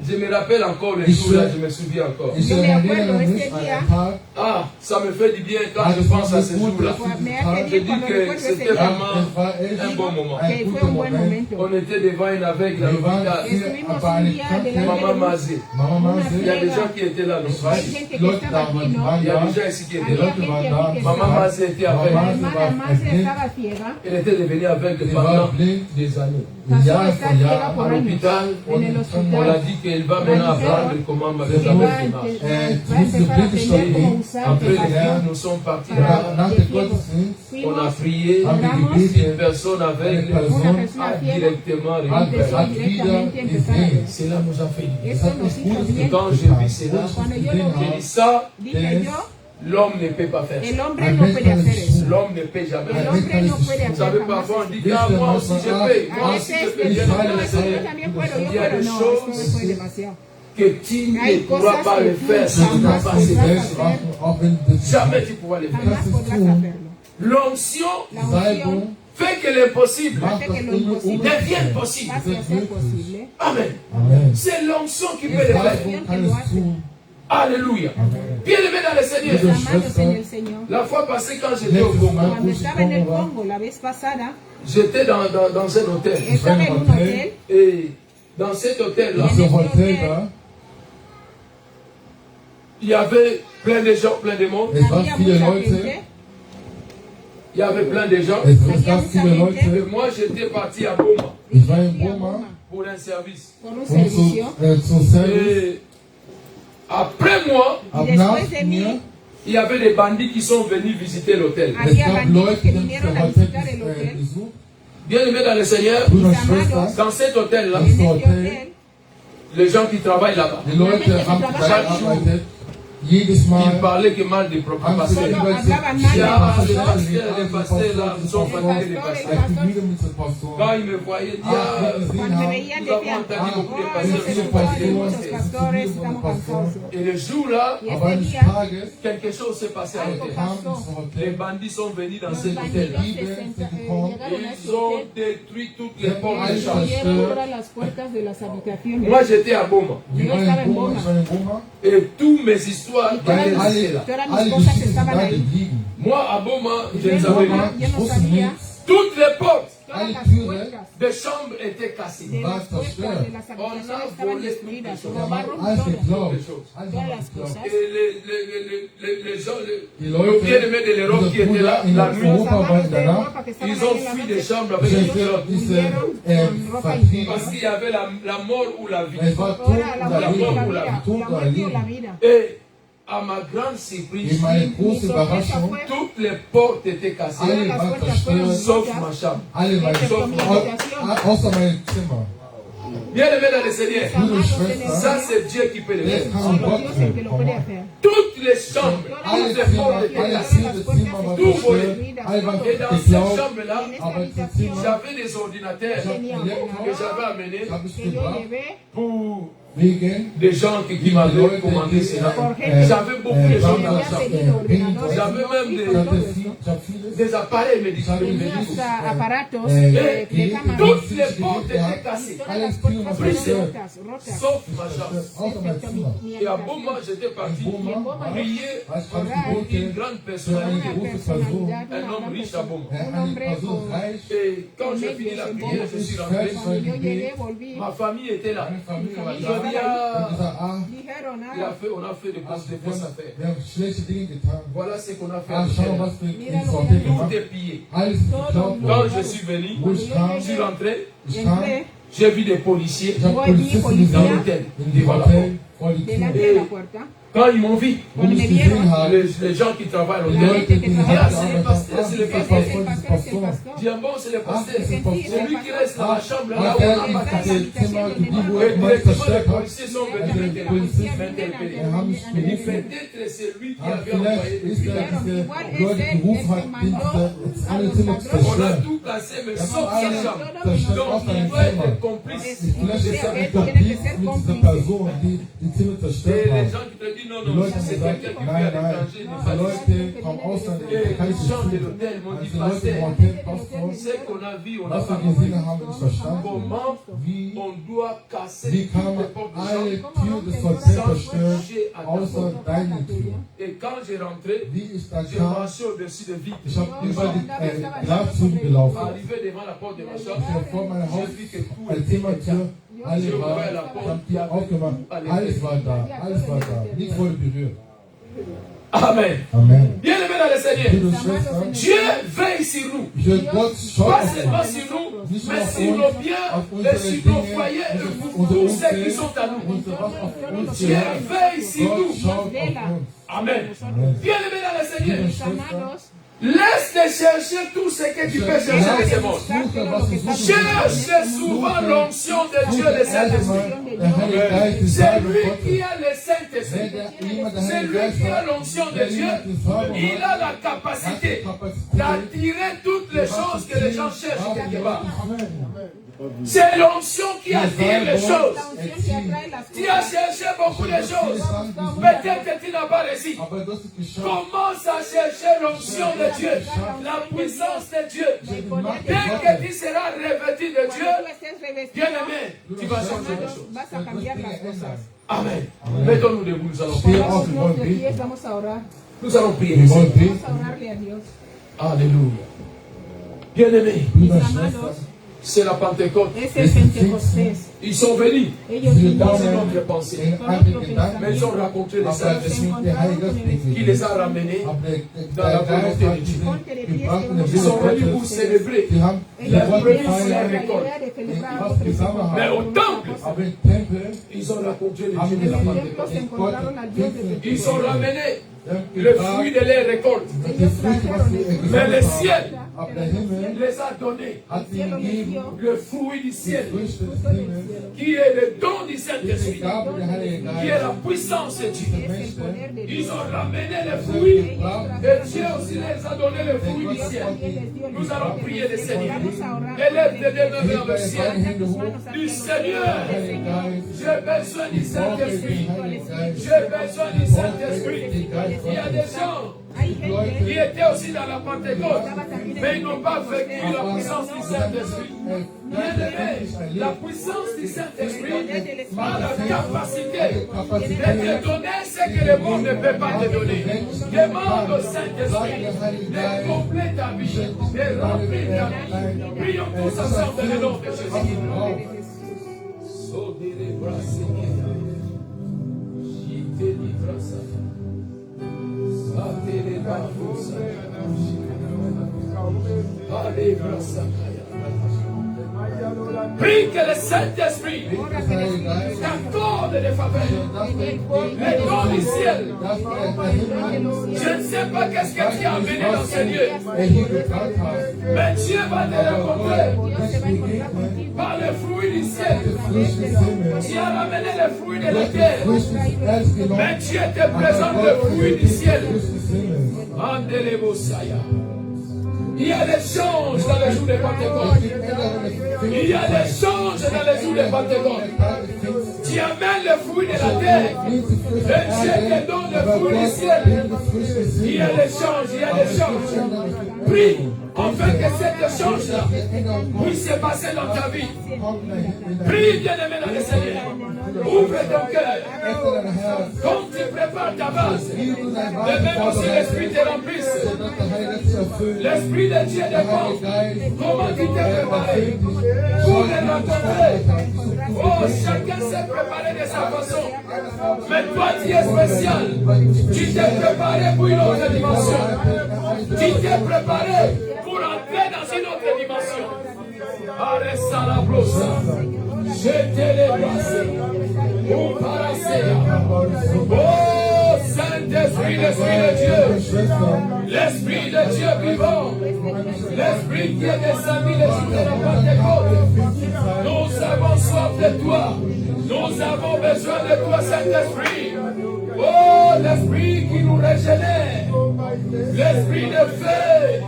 Je me rappelle encore le jour là, je me souviens encore. Ich Yo me erinnere acuerdo mich este an día. einen Tag, Ah, ça me fait du bien quand ah, je das pense war à mir ce gut, jour-là. dass Pues du me diesen hace Tag, Je bien dis cuando que recuerdo ese c'était día. vraiment es war echt un bon moment. ein Que fue guter un buen Moment. momento. On était devant une aveugle à Wir waren l'hôpital. hier Estuvimos bei un einer día Krankheit, delante Maman Mazé. Mama Mase, Il y a des gens qui étaient là, non? Hay gente que Leute estaba da aquí, waren, die ¿no? waren Il y a da, des gens ici qui die étaient là. Leute waren da, die Maman waren- Mazé était Mama aveugle. La Mase hermana war Mase blind, estaba ciega. Elle était devenue aveugle sie war pendant blind, des années. Pasó a Jahre estar von ciega Jahren. por À años. l'hôpital, En el on l'a hospital. dit qu'elle va maintenant apprendre comment marcher que avec va les marches. va empezar a aprender cómo usar Après, el les gars, bastón nous sommes partis para là. Nach de der ciegos. Gottesdienst On a Fuimos, prié. haben wir oramos, Une gebetet, personne eine aveugle una Person persona a ciega directement hat empezó récupéré. directamente a empezar a wieder ver. gesehen. Cela nous a fait du bien. Eso nos hizo bien. Quand j'ai vu cela, Cuando yo lo j'ai vi, dit ça, dije yo, l'homme ne peut pas faire el ça. hombre no puede hacer eso. L'homme ne peut jamais El faire ça. hombre no puede Vous hacer savez, jamás parfois on eso. dit, ah, moi aussi je peux, moi A aussi veces je peux bien decimos, le no, faire. yo también puedo, yo Il y a puedo, des no, esto no choses fue demasiado. que tu Hay ne pourras cosas pas que le tú faire si tu jamás n'as pas podrás cette selbst hacer. machen, auch wenn du Jamais tu pourras le faire. Jamás podrás hacerlo. L'onction La unción Salbung fait que l'impossible macht hace das que lo imposible devienne possible. pase a ser posible. Amen. Amen. C'est l'onction qui peut Die le faire. Salbung kann es tun. Alléluia. Bien-aimé dans le Seigneur. Liebe Amados en el Schwester, Señor. La fois passée, quand j'étais au letztes Congo, Mal, Cuando wo ich estaba en el gekommen war, Congo la vez pasada, j'étais dans un hôtel. estaba en un hotel Et dans cet hôtel-là, in diesem Hotel da, il y avait plein de gens, plein de monde. es waren había viele mucha Leute, gente, Il y avait plein de gens. es gab viele Et Leute. moi, j'étais parti à Boma Ich war in y a Boma Boma pour un service. por un und servicio. zum Service. Et après moi, Ab después nach de mí, mir, il y avait des bandits qui sont venus visiter l'hôtel. es había gab bandidos Leute, que die haben vinieron das a Hotel visitar el hotel. besucht. Bien-aimé dans le Seigneur, Brüder und Mis amados, Schwestern, dans cet hôtel-là, En Das este Hotel. hotel, les gens qui travaillent là-bas, die Leute haben gearbeitet. Jedes ils Mal parlaient que mal des haben propres sie pasteurs. Solo über hablaban die mal Il y del a pastor. les pasteurs là, ils sont fatigués des pasteurs. Ich bin wieder mit dem Pastor. Quand ils me voyaient, ils disaient, Ah, ah, wir gesehen Cuando me haben, veían nous avons decían, entendu beaucoup de oh, pasteurs no qui se sont supone, fatigués. muchos pastores, estamos cansados. Et le jour-là, Y aber este eines día, Tages quelque chose s'est passé à Algo l'hôtel. kam pasó. ins Les Hotel. bandits sont venus dans Los cet bandidos hôtel-là. llegaron a ese Ils ont hotel détruit toutes les portes de Ay, chambre. destruyeron todas las puertas de las habitaciones. Moi, j'étais à Boma. Wir waren in Boma, ich war in Boma. Et toutes mes histoires Y todas étaient mis- restées là. todas mis Alle cosas Geschichten sind estaban da ahí. geblieben. Moi, à Boma, je Yo ne en savais Boma, pas. yo no wusste sabía, nichts. Toutes les portes todas las Türen puertas des chambres étaient cassées. de las puertas de las habitaciones estaban destruidas, robaron Alles todas. geklaut. choses. Alles Todas haben las geklaut. cosas. Et les gens, Die le Leute, bien-aimé de l'Europe qui était là, in la nuit, Los Europa waren amados de danach. Europa que estaban ils ahí ont en la fui noche, des chambres avec Ich des habe gens. diese Parce vertrieben. qu'il y avait la mort ou la vie. Es war Tod ahora la oder muerte o la Leben. vida, la Tod oder muerte o la Leben. vida. Et à ma grande surprise, In meine Mi große sorpresa Überraschung, fue toutes les portes étaient cassées, alle las waren puertas fueron zerstört, sauf rotas, ma chambre. alle waren excepto mi habitación. außer mein Zimmer. Bien-aimé dans le Seigneur, Amados en el ça Señor, c'est Dieu qui peut le Der faire. kann solo Gott Dios es el que lo puede tun. hacer. Toutes les chambres, Alle toutes les Zimmer, portes étaient alle cassées. vier Zimmer waren Tout zerstört, alle waren Et dans cette geklaut. chambre-là, En esta Aber die habitación Zimmer j'avais des ordinateurs tenía un que ordenador j'avais amenés habe ich que yo gebracht, llevé pour wegen des gens qui die m'avaient Leute, commandé die cela. Jorge, J'avais beaucoup de gens me dans había la chambre. pedido ordenadores, J'avais yo même fui des- con todo esto. ich habe vieles. Des appareils médicaux. Tenía hasta aparatos eh, de die- cámara. Toutes les portes étaient Y cassées, todas las puertas fueron rotas. sauf ma chambre. Außer mein Excepto mi, Zimmer. mi Et à habitación. Boma, j'étais parti In Boma, prier als ich habe pour une geboten, grande für personne, eine Una große Person, personalidad, un una homme gran riche à persona. Boma. Un eine hombre Person con- reich, Et quand j'ai fini la prière, je suis rentré. Cuando yo llegué, volví. Ma famille était là. meine Familie war Ils da. ont dit, Ich habe ah, gesagt, ah, Dijeron, on a fait de fausses affaires. wir haben schlechte Dinge getan. Voilà ce qu'on a fait. Ah, à schau l'hôtel. mal, was wir Mira ins lo Hotel que gemacht Tout est pillé. Alles ist geklaut Quand worden. je suis venu, Wo ich kam, je suis rentré, ich kam, entré j'ai vu des policiers ich habe Wo die Polizisten Polizei dans gesehen, l'hôtel. in dem Devant la Hotel, vor die delante Tür. de la puerta. Quand ils m'ont vu, Wo ich me gesehen vieron, habe, les gens qui travaillent à die l'hôtel, Leute, die Ah, gearbeitet c'est le haben, pasteur, ah, c'est le das pasteur, war Es voll el das pastor, es el Pastor. pastor. j'ai dit, bon, c'est le Ah, pasteur. es ist Sí, Pastor. C'est lui qui reste dans la chambre là Ah, où on n'a der pas ist cassé. in dem Zimmer geblieben, wo Et er mal directement, les zerstört hat. policiers sont venus Directamente la m'interpeller. policía viene Er haben mich a gerufen. Peut-être c'est lui qui Ah, avait envoyé vielleicht des ist filles. er diese Igual es Leute él, gerufen el hat, que die mandó diese a alle los Zimmer ladrones. On a zerstören. tout cassé, mais Wir sauf haben cette alle chambre. zerstört, Donc, außer il ein doit être Zimmer. complice. Vielleicht ist er ein Tiene que Kompliz ser mit dieser cómplice. Person, die Zimmer Et zerstört les haben. gens qui te disent non, Die non, Leute c'est haben quelqu'un gesagt, qui vient à nein, nein, l'étranger, die il faut Leute vom Ausland, Et die kann ich les gens de nicht tun. l'hôtel m'ont dit, Als die Leute pasteur, im Hotel, Pastor, ce qu'on a vu, on n'a was pas wir compris. gesehen haben, nicht verstanden. Comment Wie, on doit casser wie kann toutes man les portes de alle chambre Türen des Hotels sans zerstören, toucher à ta außer porte. deine Tür? Et quand j'ai rentré, Wie ich da j'ai kam, marché au-dessus de vitres. ich habe über die Glastüren gelaufen. Arrivé devant la porte de ma Ich chambre, bin vor meiner j'ai vu que tout Haus, était Zimmertür, alle J'ai war, ouvert la ich porte, habe il y die avait aufgemacht, tout à alles l'intérieur. war da, alles war da, nichts wurde berührt. Amen. Amen. Bien aimé dans le Seigneur, Liebe Schwestern, Dieu veille sur nous. Gott schaut Pas auf seulement uns. sur nous, Nicht nur mais auf sur nos uns, biens, auf mais unsere sur nos Dinge, foyers, unsere tous ceux qui Umfeld, sont à nous. und was auf uns Dieu gehört. veille sur Gott nous. schaut auf uns. Amen. Bien-aimé dans le Seigneur, Liebe Schwester, laisse-les chercher tout ce que tu peux chercher de ce monde. suche, was du suchen Cherche souvent l'onction de Dieu, le Saint-Esprit. Der Heilige Geist, die C'est Salbung lui Gottes. qui a le Saint-Esprit. Wenn jemand der C'est Heilige lui Geist qui a hat, l'onction de wenn Dieu. jemand die Salbung Il a hat, la hat die capacité Kapazität, d'attirer toutes les choses que les gens cherchent quelque part. was C'est l'onction qui attire les choses. Tu die as cherché beaucoup de choses. Peut-être que tu n'as pas réussi. Aber du hast es geschafft. Commence à chercher l'onction de Dieu, la puissance de Dieu. Dès que tu seras revêtu de Dieu, bien-aimé, tu vas changer les choses. Vas a cambiar las cosas. Amen. Mettons-nous debout, nous allons Steh prier. auf, wir wollen beten. Vamos a orar. Nous allons prier. Wir wollen beten. Vamos a orarle a Dios. Alléluia. Bien-aimé, Brüder, Mis Schwestern, amados, c'est la Pentecôte. es el Pentecostés. Ils sont venus Ellos wir vinieron dans kamen notre pensée, in andere Gedanken, mais ils ont rencontré le aber Saint-Esprit es sind der Heilige Geist qui les a ramenés. Aber dans la der Geist volonté hat de sie Dieu. gebracht in der Ils sont venus Wille pour Gottes. célébrer. Sie haben die La Worte première gefeiert, récolte. was gesammelt Mais au haben. temple, Aber im Tempel ils ont rencontré le haben Dieu wir de la den Pentecôte. Gott Ils ont ramené le le fruit de leur récolte. die Früchte, was sie Mais le gesammelt ciel haben. Aber der Himmel les a donné hat ihnen gegeben, le fruit du die ciel, Früchte des Himmels, qui est le don du die Saint-Esprit, Gabe der Heilige qui est la Geist, puissance de Dieu. Mächte, Ils ont ramené le fruit gebracht. et Dieu aussi les a donné le fruit du ciel. Nous allons prier le Seigneur. Élève tes deux mains vers le ciel. Du Seigneur, Heilige Geist, j'ai besoin du brauche den Saint-Esprit. Heiligen Geist. J'ai besoin du Saint-Esprit. Il y a des gens qui étaient aussi dans la Pentecôte, mais ils n'ont pas vécu la puissance du Saint-Esprit. Bien-aimé, la puissance du Saint-Esprit a la capacité de te donner ce que le monde ne peut pas te donner. Demande au Saint-Esprit de combler ta vie, de remplir ta vie. Prions tous ensemble dans le nom de Jésus. Prie que le Saint-Esprit t'accorde des faveurs, les dons du ciel. Je ne sais pas qu'est-ce que tu as amené dans ce lieu, mais Dieu va te rencontrer par le fruit du ciel. Tu as ramené le fruit de la terre, mais Dieu te présente le fruit du ciel. Andelebosaya. Il y a des changes dans les jours de Pentecôte. Il y a des changes dans les jours de Pentecôte. Tu amènes le fruit de la terre. Et Dieu te donne le fruit du ciel. Il y a des changes, il y a des changes. Prie, afin que cet échange-là puisse se passer dans ta vie. Prie, bien-aimé dans le Seigneur. Ouvre ton cœur. Quand tu prépares ta base, de même aussi l'Esprit te remplisse. L'Esprit de Dieu dépend. Comment tu t'es préparé pour les rencontrer? Oh, chacun s'est préparé de sa façon. Mais toi, tu es spécial. Tu t'es préparé pour une autre dimension. Tu t'es préparé pour entrer dans une autre dimension. Arrête la brosse. Jetez les bras. Oh, Saint-Esprit, l'Esprit de Dieu. L'Esprit de Dieu vivant. L'Esprit qui est descendu les jours de la Pentecôte. Nous avons soif de toi. Nous avons besoin de toi, Saint-Esprit. Oh, l'Esprit qui nous régénère. L'Esprit de feu.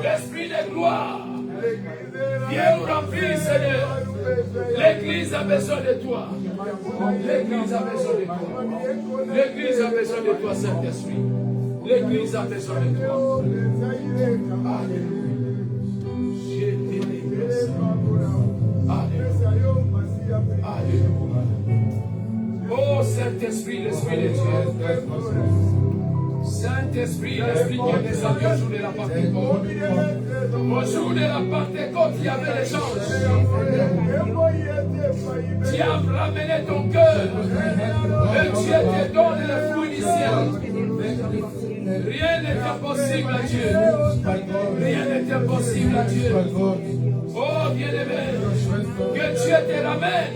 L'Esprit de gloire. Viens nous remplir, Seigneur. L'Église a besoin de toi. L'Église a besoin de toi. L'Église a besoin de toi, Saint-Esprit. L'Église a besoin de toi. Alléluia. Alléluia. Oh Saint-Esprit, l'Esprit de Dieu. Saint-Esprit, l'Esprit qui est descendu au jour de la Pentecôte. Au jour de la Pentecôte, il y avait les changes. Tu as ramené ton cœur. Et Dieu te donne le fruit du ciel. Rien n'est impossible à Dieu. Rien n'est est possible à Dieu. God. Oh bien-aimé, que Dieu te ramène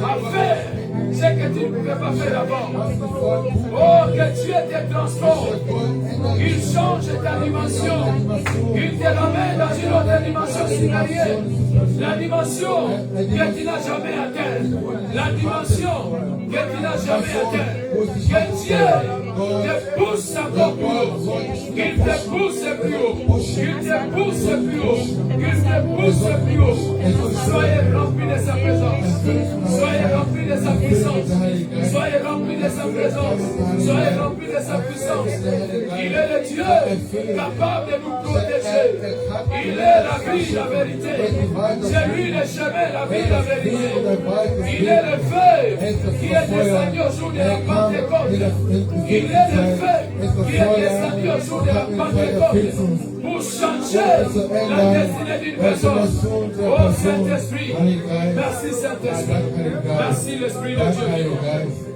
à faire ce que tu ne pouvais pas faire avant. Oh, que Dieu te transforme. Il change ta dimension. Il te ramène dans une autre dimension supérieure. La dimension que tu n'as jamais atteinte. La dimension que tu n'as jamais atteinte. Que Dieu te pousse encore plus haut. Qu'il te pousse plus haut. Qu'il te pousse plus haut. Qu'il te pousse plus haut. Soyez remplis de sa présence. Soyez remplis de sa puissance. Soyez remplis de sa présence. Soyez remplis de sa puissance. Il est le Dieu capable de nous protéger. Il est la vie, la vérité. C'est lui le chemin, la vie, la vérité. Il est le feu qui est descendu au jour de la Pentecôte. Il est le feu qui est descendu au jour de la Pentecôte pour changer la destinée d'une personne. Oh Saint-Esprit, merci Saint-Esprit. Merci l'Esprit de Dieu.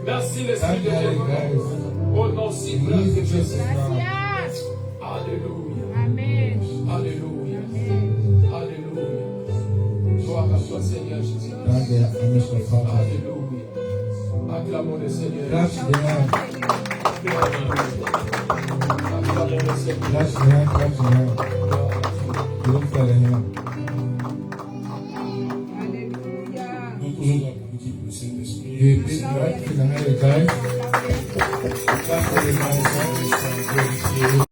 Merci l'Esprit de Dieu. Au nom si grand de Jésus. Alléluia. Amen. Alléluia. Alléluia. Gloire à toi Seigneur Jésus. Danke, Herr Vater. Alléluia. Acclamons le Seigneur. Klatsch den Herrn. Acclamons le Seigneur. Klatsch den Herrn, klatsch den Herrn. Lob sei der Herr. Alléluia. Donc aujourd'hui, on va pour le Saint-Esprit. Wir beten bereit für den Heiligen Geist. Danke,